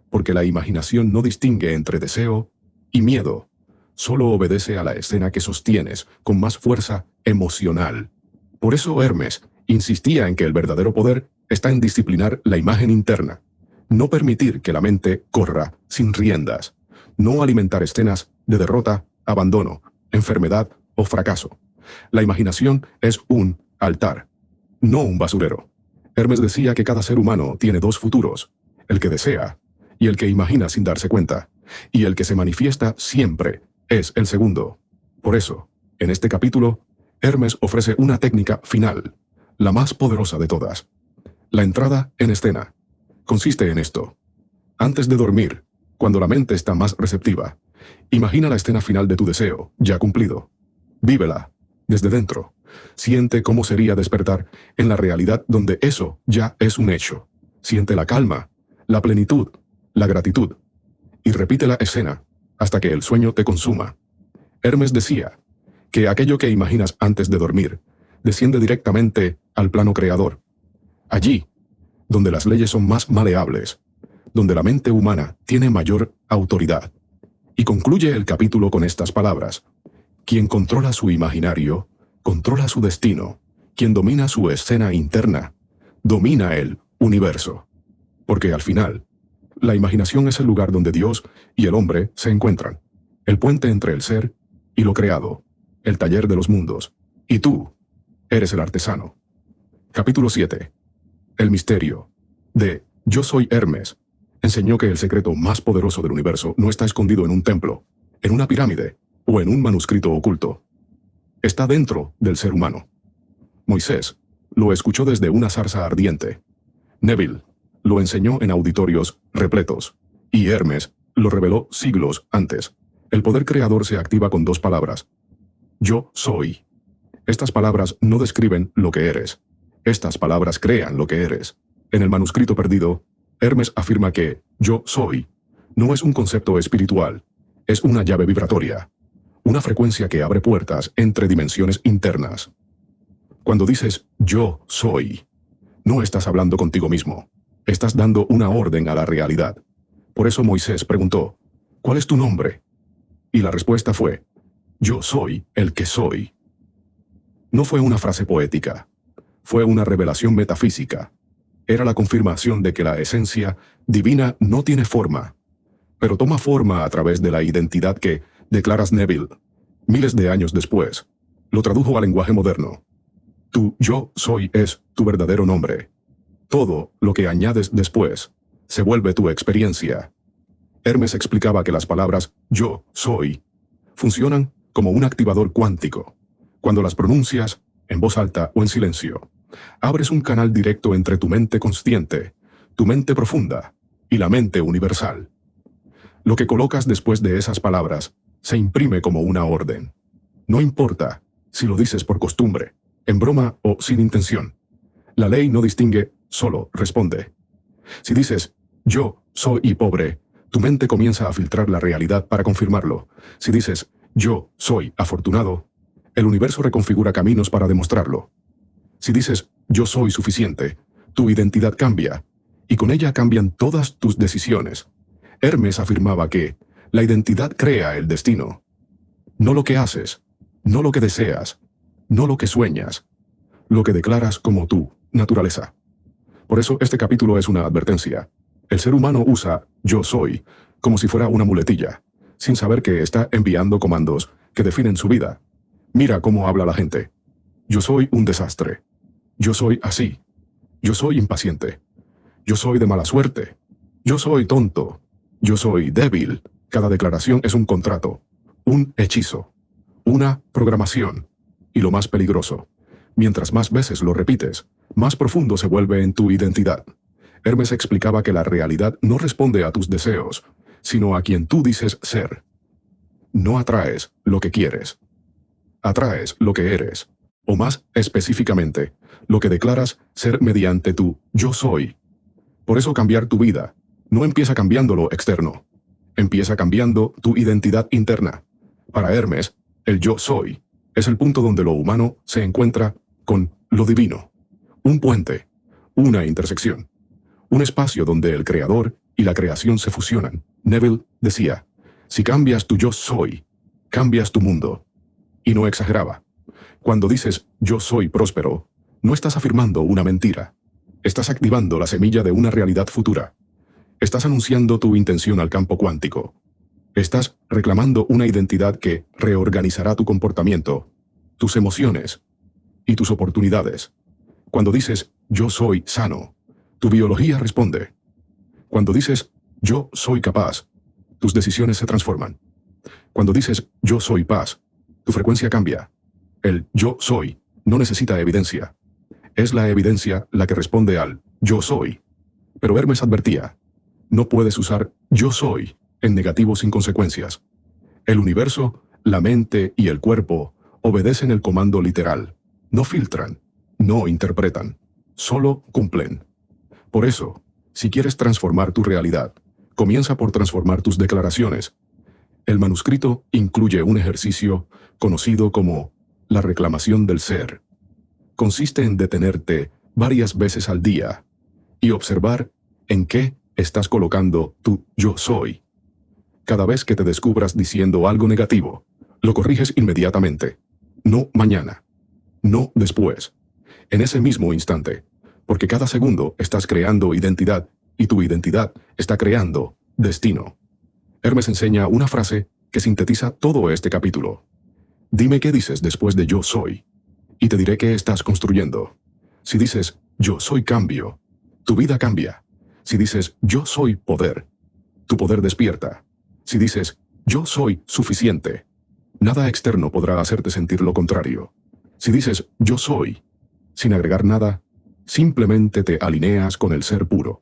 Porque la imaginación no distingue entre deseo y miedo. Solo obedece a la escena que sostienes con más fuerza emocional. Por eso Hermes insistía en que el verdadero poder está en disciplinar la imagen interna. No permitir que la mente corra sin riendas. No alimentar escenas de derrota, abandono, enfermedad o fracaso. La imaginación es un altar, no un basurero. Hermes decía que cada ser humano tiene dos futuros, el que desea y el que imagina sin darse cuenta, y el que se manifiesta siempre es el segundo. Por eso, en este capítulo, Hermes ofrece una técnica final, la más poderosa de todas. La entrada en escena. Consiste en esto. Antes de dormir, cuando la mente está más receptiva, imagina la escena final de tu deseo, ya cumplido. Vívela, desde dentro. Siente cómo sería despertar en la realidad donde eso ya es un hecho. Siente la calma, la plenitud, la gratitud. Y repite la escena hasta que el sueño te consuma. Hermes decía que aquello que imaginas antes de dormir desciende directamente al plano creador. Allí, donde las leyes son más maleables, donde la mente humana tiene mayor autoridad. Y concluye el capítulo con estas palabras. Quien controla su imaginario, controla su destino. Quien domina su escena interna, domina el universo. Porque al final, la imaginación es el lugar donde Dios y el hombre se encuentran. El puente entre el ser y lo creado. El taller de los mundos. Y tú eres el artesano. Capítulo 7. El misterio de Yo soy Hermes enseñó que el secreto más poderoso del universo no está escondido en un templo, en una pirámide o en un manuscrito oculto. Está dentro del ser humano. Moisés lo escuchó desde una zarza ardiente. Neville lo enseñó en auditorios repletos. Y Hermes lo reveló siglos antes. El poder creador se activa con dos palabras. Yo soy. Estas palabras no describen lo que eres. Estas palabras crean lo que eres. En el manuscrito perdido, Hermes afirma que yo soy no es un concepto espiritual, es una llave vibratoria, una frecuencia que abre puertas entre dimensiones internas. Cuando dices yo soy, no estás hablando contigo mismo, estás dando una orden a la realidad. Por eso Moisés preguntó, ¿cuál es tu nombre? Y la respuesta fue, yo soy el que soy. No fue una frase poética, fue una revelación metafísica. Era la confirmación de que la esencia divina no tiene forma, pero toma forma a través de la identidad que, declaras Neville, miles de años después, lo tradujo al lenguaje moderno. Tu yo soy es tu verdadero nombre. Todo lo que añades después se vuelve tu experiencia. Hermes explicaba que las palabras yo soy funcionan como un activador cuántico. Cuando las pronuncias, en voz alta o en silencio, abres un canal directo entre tu mente consciente, tu mente profunda y la mente universal. Lo que colocas después de esas palabras se imprime como una orden. No importa si lo dices por costumbre, en broma o sin intención. La ley no distingue, solo responde. Si dices, yo soy pobre, tu mente comienza a filtrar la realidad para confirmarlo. Si dices, yo soy afortunado, el universo reconfigura caminos para demostrarlo. Si dices, yo soy suficiente, tu identidad cambia, y con ella cambian todas tus decisiones. Hermes afirmaba que la identidad crea el destino. No lo que haces, no lo que deseas, no lo que sueñas, lo que declaras como tu naturaleza. Por eso este capítulo es una advertencia. El ser humano usa yo soy como si fuera una muletilla, sin saber que está enviando comandos que definen su vida. Mira cómo habla la gente. Yo soy un desastre. Yo soy así. Yo soy impaciente. Yo soy de mala suerte. Yo soy tonto. Yo soy débil. Cada declaración es un contrato, un hechizo, una programación. Y lo más peligroso, mientras más veces lo repites, más profundo se vuelve en tu identidad. Hermes explicaba que la realidad no responde a tus deseos, sino a quien tú dices ser. No atraes lo que quieres. Atraes lo que eres, o más específicamente, lo que declaras ser mediante tu yo soy. Por eso cambiar tu vida no empieza cambiando lo externo, empieza cambiando tu identidad interna. Para Hermes, el yo soy es el punto donde lo humano se encuentra con lo divino. Un puente, una intersección, un espacio donde el creador y la creación se fusionan. Neville decía, si cambias tu yo soy, cambias tu mundo. Y no exageraba. Cuando dices yo soy próspero, no estás afirmando una mentira. Estás activando la semilla de una realidad futura. Estás anunciando tu intención al campo cuántico. Estás reclamando una identidad que reorganizará tu comportamiento, tus emociones y tus oportunidades. Cuando dices yo soy sano, tu biología responde. Cuando dices yo soy capaz, tus decisiones se transforman. Cuando dices yo soy paz, tu frecuencia cambia. El yo soy no necesita evidencia. Es la evidencia la que responde al yo soy. Pero Hermes advertía, no puedes usar yo soy en negativo sin consecuencias. El universo, la mente y el cuerpo obedecen el comando literal. No filtran, no interpretan, solo cumplen. Por eso, si quieres transformar tu realidad, comienza por transformar tus declaraciones. El manuscrito incluye un ejercicio conocido como la reclamación del ser. Consiste en detenerte varias veces al día y observar en qué estás colocando tu yo soy. Cada vez que te descubras diciendo algo negativo, lo corriges inmediatamente. No mañana, no después, en ese mismo instante, porque cada segundo estás creando identidad y tu identidad está creando destino. Hermes enseña una frase que sintetiza todo este capítulo. Dime qué dices después de yo soy, y te diré qué estás construyendo. Si dices yo soy cambio, tu vida cambia. Si dices yo soy poder, tu poder despierta. Si dices yo soy suficiente, nada externo podrá hacerte sentir lo contrario. Si dices yo soy, sin agregar nada, simplemente te alineas con el ser puro,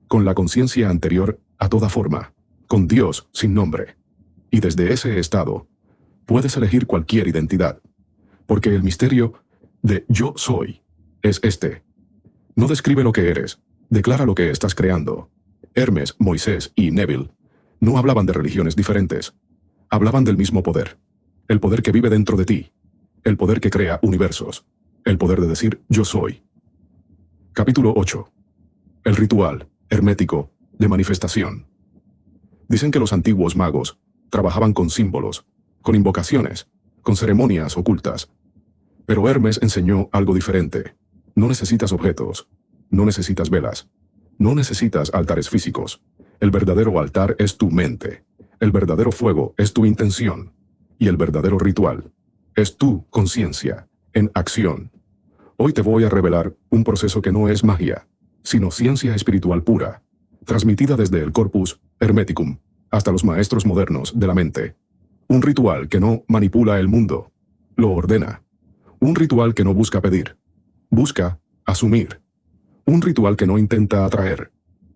con la conciencia anterior a toda forma, con Dios sin nombre. Y desde ese estado, puedes elegir cualquier identidad, porque el misterio de yo soy es este. No describe lo que eres, declara lo que estás creando. Hermes, Moisés y Neville no hablaban de religiones diferentes, hablaban del mismo poder, el poder que vive dentro de ti, el poder que crea universos, el poder de decir yo soy. Capítulo 8. El ritual hermético de manifestación. Dicen que los antiguos magos Trabajaban con símbolos, con invocaciones, con ceremonias ocultas. Pero Hermes enseñó algo diferente. No necesitas objetos, no necesitas velas, no necesitas altares físicos. El verdadero altar es tu mente. El verdadero fuego es tu intención. Y el verdadero ritual es tu conciencia en acción. Hoy te voy a revelar un proceso que no es magia, sino ciencia espiritual pura, transmitida desde el Corpus Hermeticum hasta los maestros modernos de la mente. Un ritual que no manipula el mundo, lo ordena. Un ritual que no busca pedir, busca asumir. Un ritual que no intenta atraer.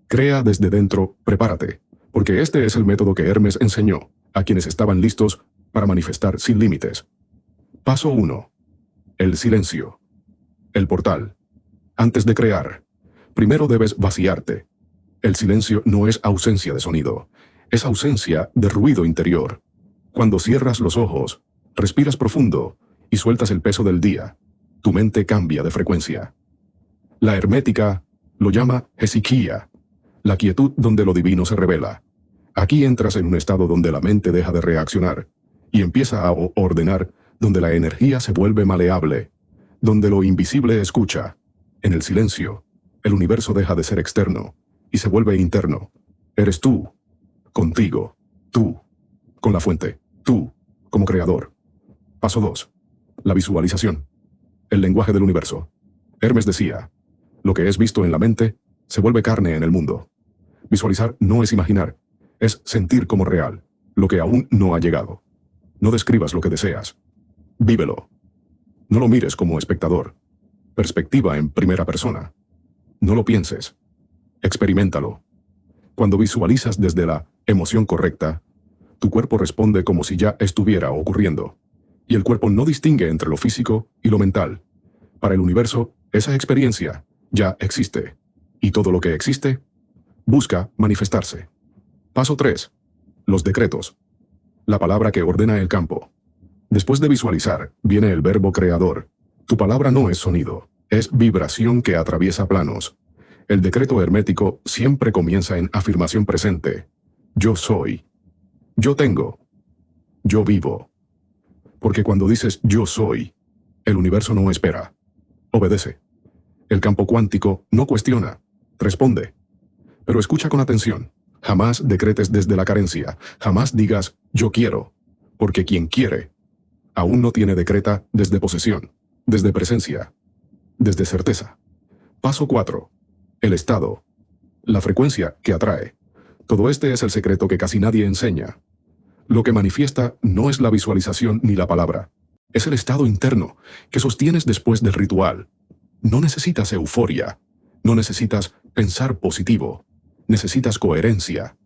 Crea desde dentro, prepárate, porque este es el método que Hermes enseñó a quienes estaban listos para manifestar sin límites. Paso 1. El silencio. El portal. Antes de crear, primero debes vaciarte. El silencio no es ausencia de sonido, es ausencia de ruido interior. Cuando cierras los ojos, respiras profundo y sueltas el peso del día, tu mente cambia de frecuencia. La hermética lo llama hesychia, la quietud donde lo divino se revela. Aquí entras en un estado donde la mente deja de reaccionar y empieza a ordenar, donde la energía se vuelve maleable, donde lo invisible escucha. En el silencio, el universo deja de ser externo y se vuelve interno. Eres tú, contigo, tú, con la fuente, tú, como creador. Paso 2. La visualización. El lenguaje del universo. Hermes decía, lo que es visto en la mente se vuelve carne en el mundo. Visualizar no es imaginar, es sentir como real, lo que aún no ha llegado. No describas lo que deseas. Vívelo. No lo mires como espectador. Perspectiva en primera persona. No lo pienses. Experiméntalo. Cuando visualizas desde la emoción correcta, tu cuerpo responde como si ya estuviera ocurriendo. Y el cuerpo no distingue entre lo físico y lo mental. Para el universo, esa experiencia ya existe. Y todo lo que existe, busca manifestarse. Paso 3. Los decretos. La palabra que ordena el campo. Después de visualizar, viene el verbo creador. Tu palabra no es sonido, es vibración que atraviesa planos. El decreto hermético siempre comienza en afirmación presente. Yo soy. Yo tengo. Yo vivo. Porque cuando dices yo soy, el universo no espera. Obedece. El campo cuántico no cuestiona, responde. Pero escucha con atención. Jamás decretes desde la carencia. Jamás digas yo quiero. Porque quien quiere aún no tiene decreta desde posesión, desde presencia, desde certeza. Paso 4. El estado. La frecuencia que atrae. Todo este es el secreto que casi nadie enseña. Lo que manifiesta no es la visualización ni la palabra. Es el estado interno que sostienes después del ritual. No necesitas euforia. No necesitas pensar positivo. Necesitas coherencia,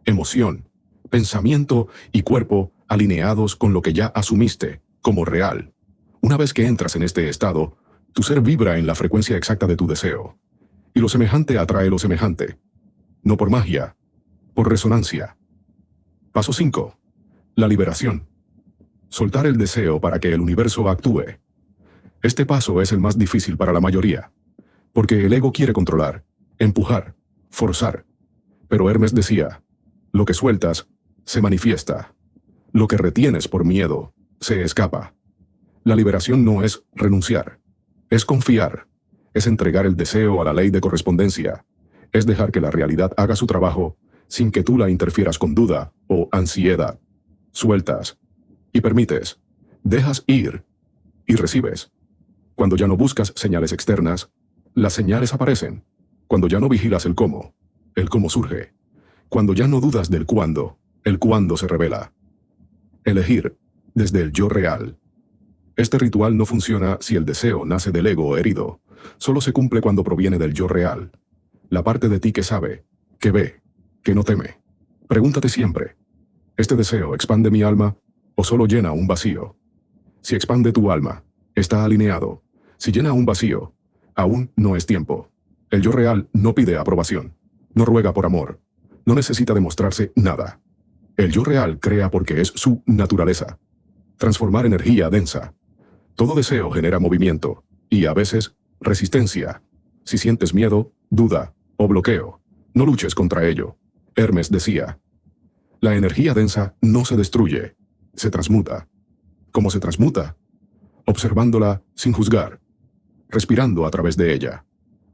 emoción, pensamiento y cuerpo alineados con lo que ya asumiste como real. Una vez que entras en este estado, tu ser vibra en la frecuencia exacta de tu deseo. Y lo semejante atrae lo semejante. No por magia, por resonancia. Paso 5. La liberación. Soltar el deseo para que el universo actúe. Este paso es el más difícil para la mayoría, porque el ego quiere controlar, empujar, forzar. Pero Hermes decía, lo que sueltas se manifiesta. Lo que retienes por miedo se escapa. La liberación no es renunciar, es confiar, es entregar el deseo a la ley de correspondencia, es dejar que la realidad haga su trabajo sin que tú la interfieras con duda o ansiedad. Sueltas y permites, dejas ir y recibes. Cuando ya no buscas señales externas, las señales aparecen. Cuando ya no vigilas el cómo surge. Cuando ya no dudas del cuándo, el cuándo se revela. Elegir desde el yo real. Este ritual no funciona si el deseo nace del ego herido. Solo se cumple cuando proviene del yo real. La parte de ti que sabe, que ve, que no teme. Pregúntate siempre, ¿este deseo expande mi alma o solo llena un vacío? Si expande tu alma, está alineado. Si llena un vacío, aún no es tiempo. El yo real no pide aprobación, no ruega por amor, no necesita demostrarse nada. El yo real crea porque es su naturaleza. Transformar energía densa. Todo deseo genera movimiento, y a veces, resistencia. Si sientes miedo, duda o bloqueo, no luches contra ello. Hermes decía, La energía densa no se destruye, se transmuta. ¿Cómo se transmuta? Observándola sin juzgar, respirando a través de ella,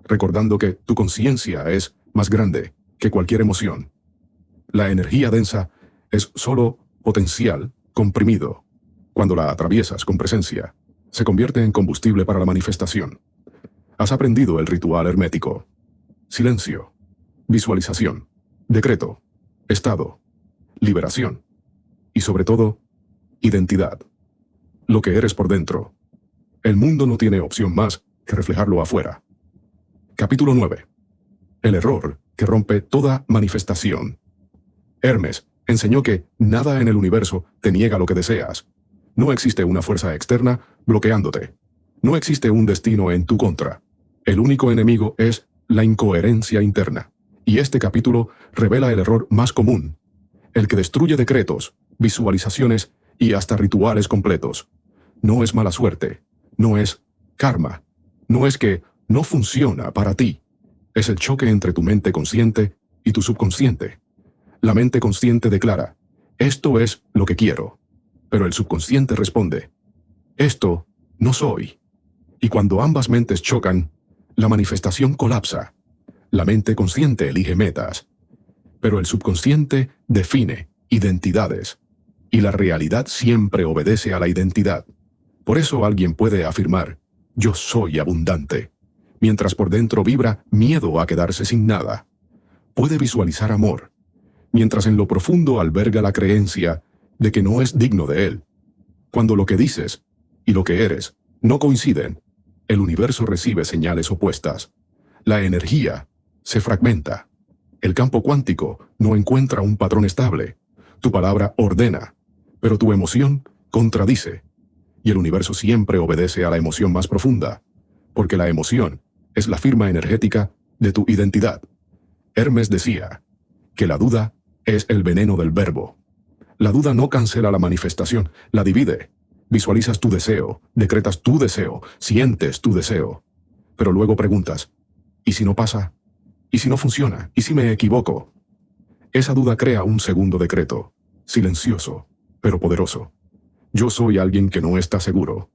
recordando que tu conciencia es más grande que cualquier emoción. La energía densa es solo potencial comprimido. Cuando la atraviesas con presencia, se convierte en combustible para la manifestación. Has aprendido el ritual hermético. Silencio, visualización, decreto, estado, liberación y sobre todo, identidad. Lo que eres por dentro. El mundo no tiene opción más que reflejarlo afuera. Capítulo 9. El error que rompe toda manifestación. Hermes enseñó que nada en el universo te niega lo que deseas. No existe una fuerza externa bloqueándote. No existe un destino en tu contra. El único enemigo es la incoherencia interna. Y este capítulo revela el error más común, el que destruye decretos, visualizaciones y hasta rituales completos. No es mala suerte, no es karma, no es que no funciona para ti. Es el choque entre tu mente consciente y tu subconsciente. La mente consciente declara, esto es lo que quiero, pero el subconsciente responde, esto no soy. Y cuando ambas mentes chocan, la manifestación colapsa. La mente consciente elige metas, pero el subconsciente define identidades, y la realidad siempre obedece a la identidad. Por eso alguien puede afirmar, yo soy abundante, mientras por dentro vibra miedo a quedarse sin nada. Puede visualizar amor, mientras en lo profundo alberga la creencia de que no es digno de él. Cuando lo que dices y lo que eres no coinciden, el universo recibe señales opuestas. La energía se fragmenta. El campo cuántico no encuentra un patrón estable. Tu palabra ordena, pero tu emoción contradice. Y el universo siempre obedece a la emoción más profunda, porque la emoción es la firma energética de tu identidad. Hermes decía que la duda es el veneno del verbo. La duda no cancela la manifestación, la divide. Visualizas tu deseo, decretas tu deseo, sientes tu deseo. Pero luego preguntas, ¿y si no pasa? ¿Y si no funciona? ¿Y si me equivoco? Esa duda crea un segundo decreto, silencioso, pero poderoso. Yo soy alguien que no está seguro.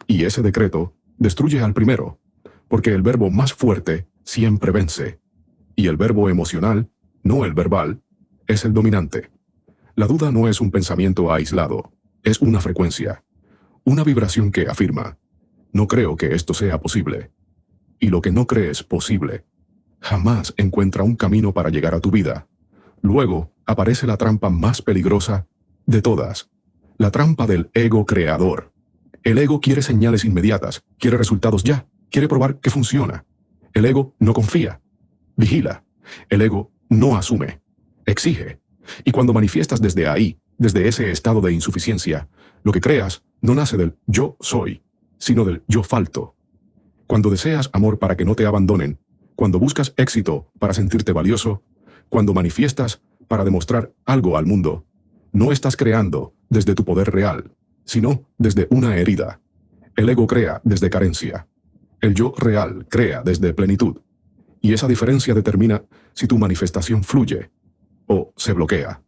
Y ese decreto destruye al primero, porque el verbo más fuerte siempre vence. Y el verbo emocional, no el verbal, es el dominante. La duda no es un pensamiento aislado, es una frecuencia, una vibración que afirma, no creo que esto sea posible. Y lo que no crees posible, jamás encuentra un camino para llegar a tu vida. Luego aparece la trampa más peligrosa de todas, la trampa del ego creador. El ego quiere señales inmediatas, quiere resultados ya, quiere probar que funciona. El ego no confía, vigila. El ego no asume, exige. Y cuando manifiestas desde ahí, desde ese estado de insuficiencia, lo que creas no nace del yo soy, sino del yo falto. Cuando deseas amor para que no te abandonen, cuando buscas éxito para sentirte valioso, cuando manifiestas para demostrar algo al mundo, no estás creando desde tu poder real, sino desde una herida. El ego crea desde carencia. El yo real crea desde plenitud. Y esa diferencia determina si tu manifestación fluye o se bloquea.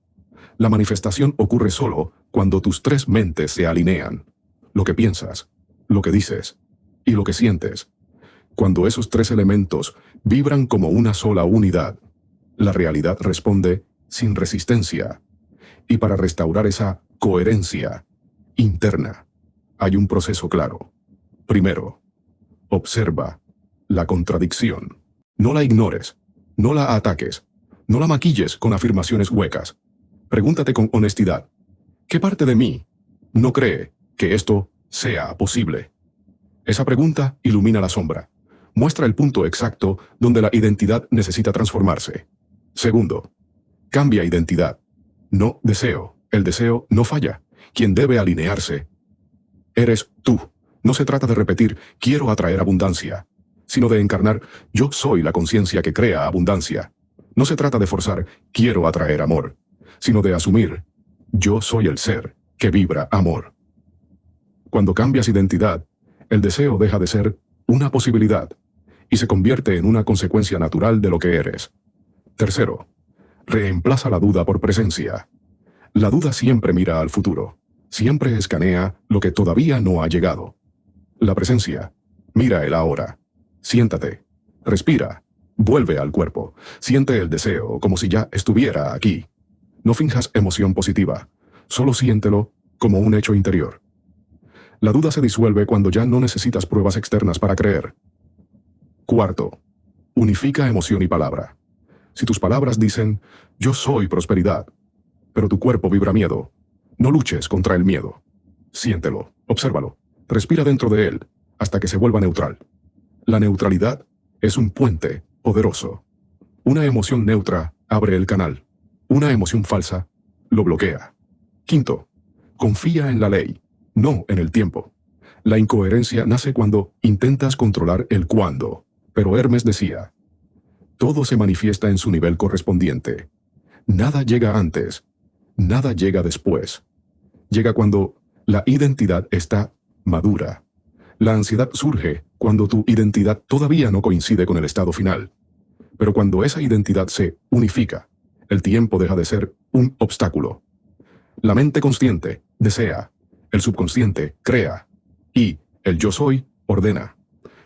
La manifestación ocurre solo cuando tus tres mentes se alinean. Lo que piensas, lo que dices y lo que sientes. Cuando esos tres elementos vibran como una sola unidad, la realidad responde sin resistencia. Y para restaurar esa coherencia interna, hay un proceso claro. Primero, observa la contradicción. No la ignores, no la ataques, no la maquilles con afirmaciones huecas. Pregúntate con honestidad, ¿qué parte de mí no cree que esto sea posible? Esa pregunta ilumina la sombra. Muestra el punto exacto donde la identidad necesita transformarse. Segundo, cambia identidad. No deseo. El deseo no falla. Quien debe alinearse eres tú. No se trata de repetir, quiero atraer abundancia, sino de encarnar, yo soy la conciencia que crea abundancia. No se trata de forzar, quiero atraer amor, sino de asumir, yo soy el ser que vibra amor. Cuando cambias identidad, el deseo deja de ser una posibilidad y se convierte en una consecuencia natural de lo que eres. Tercero, reemplaza la duda por presencia. La duda siempre mira al futuro, siempre escanea lo que todavía no ha llegado. La presencia, mira el ahora. Siéntate, respira, vuelve al cuerpo, siente el deseo como si ya estuviera aquí. No finjas emoción positiva, solo siéntelo como un hecho interior. La duda se disuelve cuando ya no necesitas pruebas externas para creer. Cuarto, unifica emoción y palabra. Si tus palabras dicen, yo soy prosperidad, pero tu cuerpo vibra miedo, no luches contra el miedo. Siéntelo, obsérvalo, respira dentro de él, hasta que se vuelva neutral. La neutralidad es un puente poderoso. Una emoción neutra abre el canal. Una emoción falsa lo bloquea. Quinto, confía en la ley, no en el tiempo. La incoherencia nace cuando intentas controlar el cuándo. Pero Hermes decía, todo se manifiesta en su nivel correspondiente. Nada llega antes, nada llega después. Llega cuando la identidad está madura. La ansiedad surge cuando tu identidad todavía no coincide con el estado final. Pero cuando esa identidad se unifica, el tiempo deja de ser un obstáculo. La mente consciente desea, el subconsciente crea y el yo soy ordena.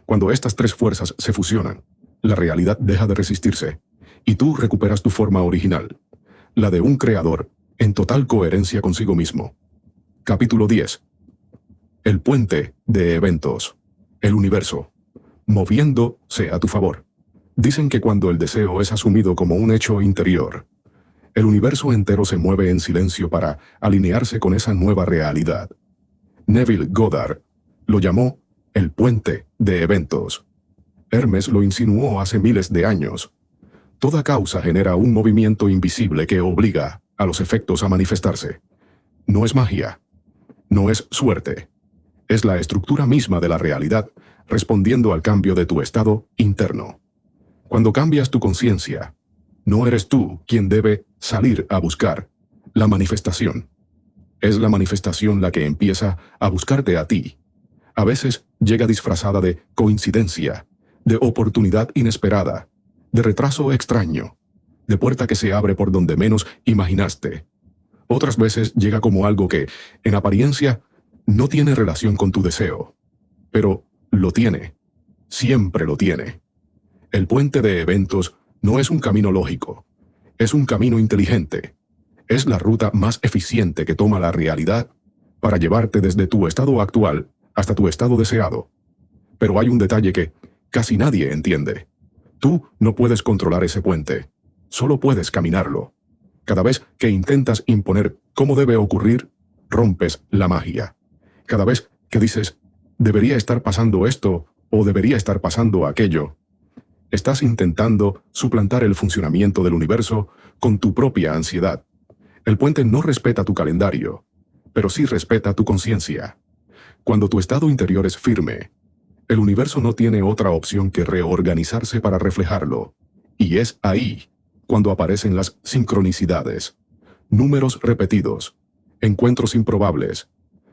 Cuando estas tres fuerzas se fusionan, la realidad deja de resistirse y tú recuperas tu forma original, la de un creador en total coherencia consigo mismo. Capítulo 10. El puente de eventos. El universo, moviéndose a tu favor. Dicen que cuando el deseo es asumido como un hecho interior, el universo entero se mueve en silencio para alinearse con esa nueva realidad. Neville Goddard lo llamó el puente de eventos. Hermes lo insinuó hace miles de años. Toda causa genera un movimiento invisible que obliga a los efectos a manifestarse. No es magia, no es suerte. Es la estructura misma de la realidad respondiendo al cambio de tu estado interno. Cuando cambias tu conciencia, no eres tú quien debe salir a buscar la manifestación. Es la manifestación la que empieza a buscarte a ti. A veces llega disfrazada de coincidencia, de oportunidad inesperada, de retraso extraño, de puerta que se abre por donde menos imaginaste. Otras veces llega como algo que, en apariencia, no tiene relación con tu deseo. Pero lo tiene. Siempre lo tiene. El puente de eventos no es un camino lógico. Es un camino inteligente. Es la ruta más eficiente que toma la realidad para llevarte desde tu estado actual hasta tu estado deseado. Pero hay un detalle que casi nadie entiende. Tú no puedes controlar ese puente. Solo puedes caminarlo. Cada vez que intentas imponer cómo debe ocurrir, rompes la magia. Cada vez que dices, debería estar pasando esto o debería estar pasando aquello, estás intentando suplantar el funcionamiento del universo con tu propia ansiedad. El puente no respeta tu calendario, pero sí respeta tu conciencia. Cuando tu estado interior es firme, el universo no tiene otra opción que reorganizarse para reflejarlo. Y es ahí cuando aparecen las sincronicidades, números repetidos, encuentros improbables,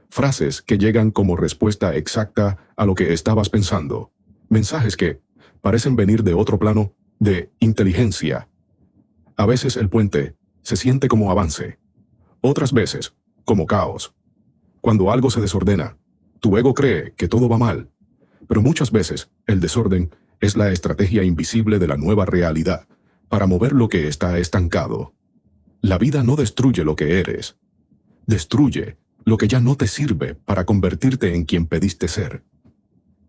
frases que llegan como respuesta exacta a lo que estabas pensando, mensajes que parecen venir de otro plano de inteligencia. A veces el puente se siente como avance, otras veces como caos. Cuando algo se desordena, tu ego cree que todo va mal, pero muchas veces el desorden es la estrategia invisible de la nueva realidad para mover lo que está estancado. La vida no destruye lo que eres, destruye lo que ya no te sirve para convertirte en quien pediste ser.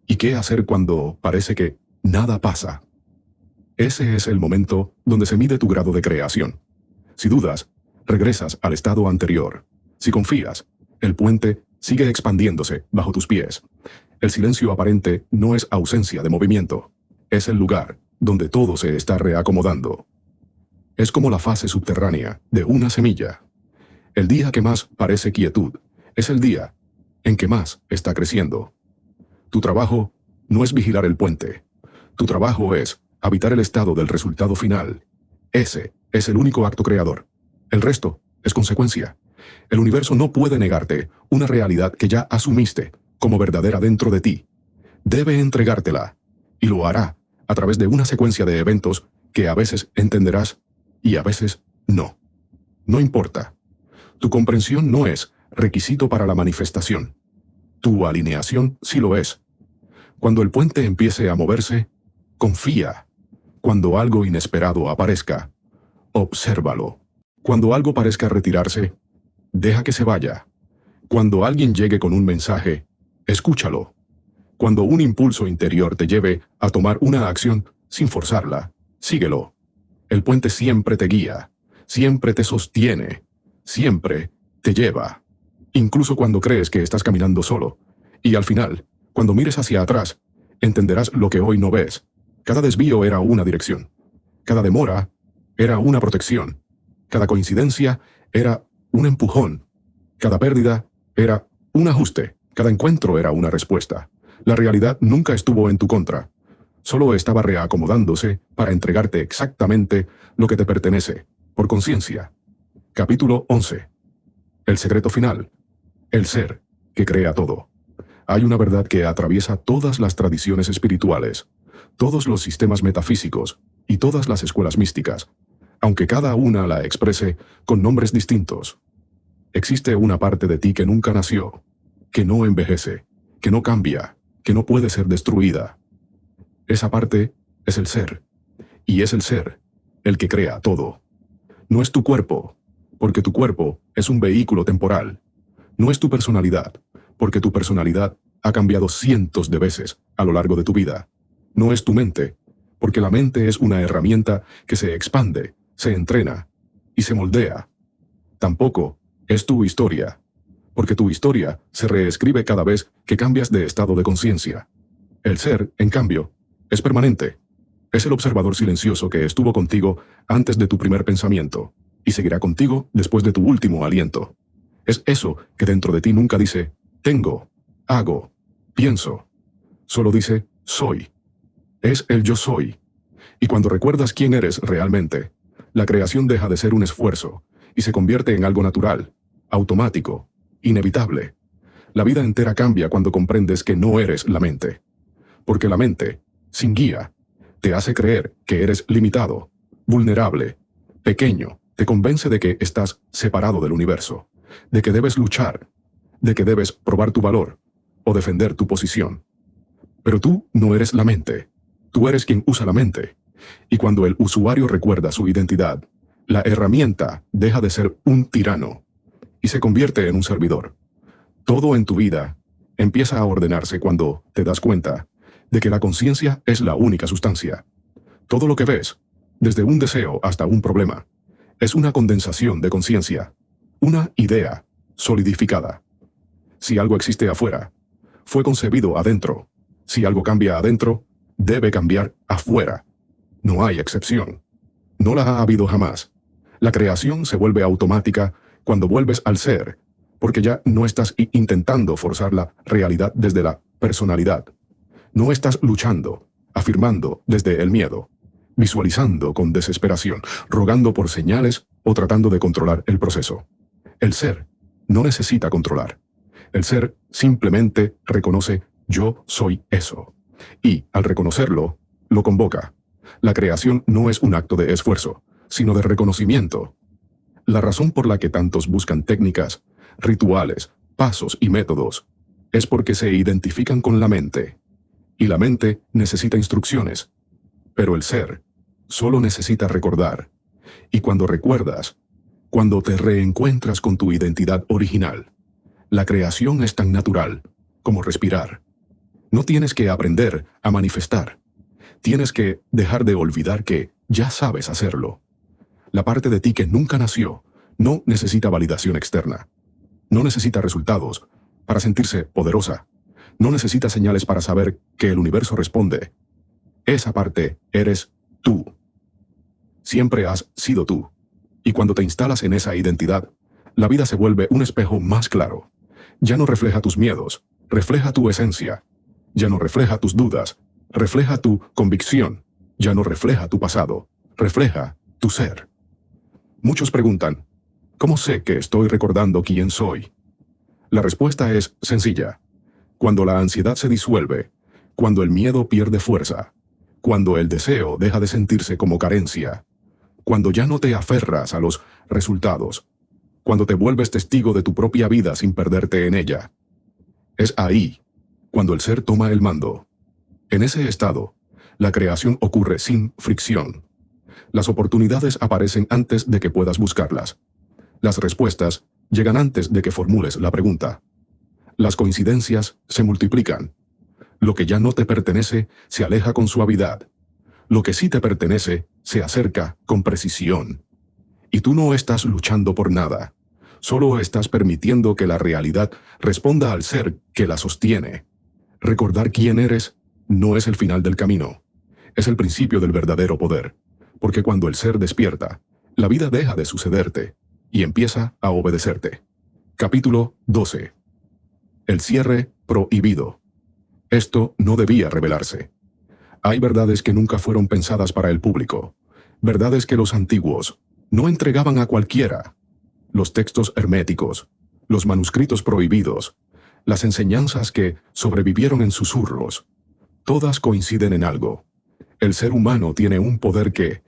¿Y qué hacer cuando parece que nada pasa? Ese es el momento donde se mide tu grado de creación. Si dudas, regresas al estado anterior. Si confías, el puente sigue expandiéndose bajo tus pies. El silencio aparente no es ausencia de movimiento. Es el lugar donde todo se está reacomodando. Es como la fase subterránea de una semilla. El día que más parece quietud es el día en que más está creciendo. Tu trabajo no es vigilar el puente. Tu trabajo es habitar el estado del resultado final. Ese es el único acto creador. El resto es consecuencia. El universo no puede negarte una realidad que ya asumiste como verdadera dentro de ti. Debe entregártela, y lo hará a través de una secuencia de eventos que a veces entenderás y a veces no. No importa. Tu comprensión no es requisito para la manifestación. Tu alineación sí lo es. Cuando el puente empiece a moverse, confía. Cuando algo inesperado aparezca, obsérvalo. Cuando algo parezca retirarse, deja que se vaya. Cuando alguien llegue con un mensaje, escúchalo. Cuando un impulso interior te lleve a tomar una acción sin forzarla, síguelo. El puente siempre te guía, siempre te sostiene, siempre te lleva. Incluso cuando crees que estás caminando solo. Y al final, cuando mires hacia atrás, entenderás lo que hoy no ves. Cada desvío era una dirección. Cada demora era una protección. Cada coincidencia era un empujón. Cada pérdida era un ajuste. Cada encuentro era una respuesta. La realidad nunca estuvo en tu contra. Solo estaba reacomodándose para entregarte exactamente lo que te pertenece, por conciencia. Capítulo 11. El secreto final. El ser que crea todo. Hay una verdad que atraviesa todas las tradiciones espirituales, todos los sistemas metafísicos y todas las escuelas místicas, aunque cada una la exprese con nombres distintos. Existe una parte de ti que nunca nació, que no envejece, que no cambia, que no puede ser destruida. Esa parte es el ser, y es el ser el que crea todo. No es tu cuerpo, porque tu cuerpo es un vehículo temporal. No es tu personalidad, porque tu personalidad ha cambiado cientos de veces a lo largo de tu vida. No es tu mente, porque la mente es una herramienta que se expande, se entrena y se moldea. Tampoco es tu historia, porque tu historia se reescribe cada vez que cambias de estado de conciencia. El ser, en cambio, es permanente. Es el observador silencioso que estuvo contigo antes de tu primer pensamiento y seguirá contigo después de tu último aliento. Es eso que dentro de ti nunca dice, tengo, hago, pienso. Solo dice, soy. Es el yo soy. Y cuando recuerdas quién eres realmente, la creación deja de ser un esfuerzo y se convierte en algo natural, automático, inevitable. La vida entera cambia cuando comprendes que no eres la mente. Porque la mente, sin guía, te hace creer que eres limitado, vulnerable, pequeño, te convence de que estás separado del universo, de que debes luchar, de que debes probar tu valor o defender tu posición. Pero tú no eres la mente, tú eres quien usa la mente. Y cuando el usuario recuerda su identidad, la herramienta deja de ser un tirano y se convierte en un servidor. Todo en tu vida empieza a ordenarse cuando te das cuenta de que la conciencia es la única sustancia. Todo lo que ves, desde un deseo hasta un problema, es una condensación de conciencia, una idea solidificada. Si algo existe afuera, fue concebido adentro. Si algo cambia adentro, debe cambiar afuera. No hay excepción. No la ha habido jamás. La creación se vuelve automática cuando vuelves al ser, porque ya no estás intentando forzar la realidad desde la personalidad. No estás luchando, afirmando desde el miedo, visualizando con desesperación, rogando por señales o tratando de controlar el proceso. El ser no necesita controlar. El ser simplemente reconoce yo soy eso. Y, al reconocerlo, lo convoca. La creación no es un acto de esfuerzo, sino de reconocimiento. La razón por la que tantos buscan técnicas, rituales, pasos y métodos es porque se identifican con la mente. Y la mente necesita instrucciones, pero el ser solo necesita recordar. Y cuando recuerdas, cuando te reencuentras con tu identidad original, la creación es tan natural como respirar. No tienes que aprender a manifestar. Tienes que dejar de olvidar que ya sabes hacerlo. La parte de ti que nunca nació no necesita validación externa. No necesita resultados para sentirse poderosa. No necesita señales para saber que el universo responde. Esa parte eres tú. Siempre has sido tú. Y cuando te instalas en esa identidad, la vida se vuelve un espejo más claro. Ya no refleja tus miedos, refleja tu esencia. Ya no refleja tus dudas, refleja tu convicción. Ya no refleja tu pasado, refleja tu ser. Muchos preguntan, ¿cómo sé que estoy recordando quién soy? La respuesta es sencilla. Cuando la ansiedad se disuelve, cuando el miedo pierde fuerza, cuando el deseo deja de sentirse como carencia, cuando ya no te aferras a los resultados, cuando te vuelves testigo de tu propia vida sin perderte en ella. Es ahí cuando el ser toma el mando. En ese estado, la creación ocurre sin fricción. Las oportunidades aparecen antes de que puedas buscarlas. Las respuestas llegan antes de que formules la pregunta. Las coincidencias se multiplican. Lo que ya no te pertenece se aleja con suavidad. Lo que sí te pertenece se acerca con precisión. Y tú no estás luchando por nada. Solo estás permitiendo que la realidad responda al ser que la sostiene. Recordar quién eres no es el final del camino. Es el principio del verdadero poder. Porque cuando el ser despierta, la vida deja de sucederte y empieza a obedecerte. Capítulo 12. El cierre prohibido. Esto no debía revelarse. Hay verdades que nunca fueron pensadas para el público. Verdades que los antiguos no entregaban a cualquiera. Los textos herméticos, los manuscritos prohibidos, las enseñanzas que sobrevivieron en susurros, todas coinciden en algo. El ser humano tiene un poder que,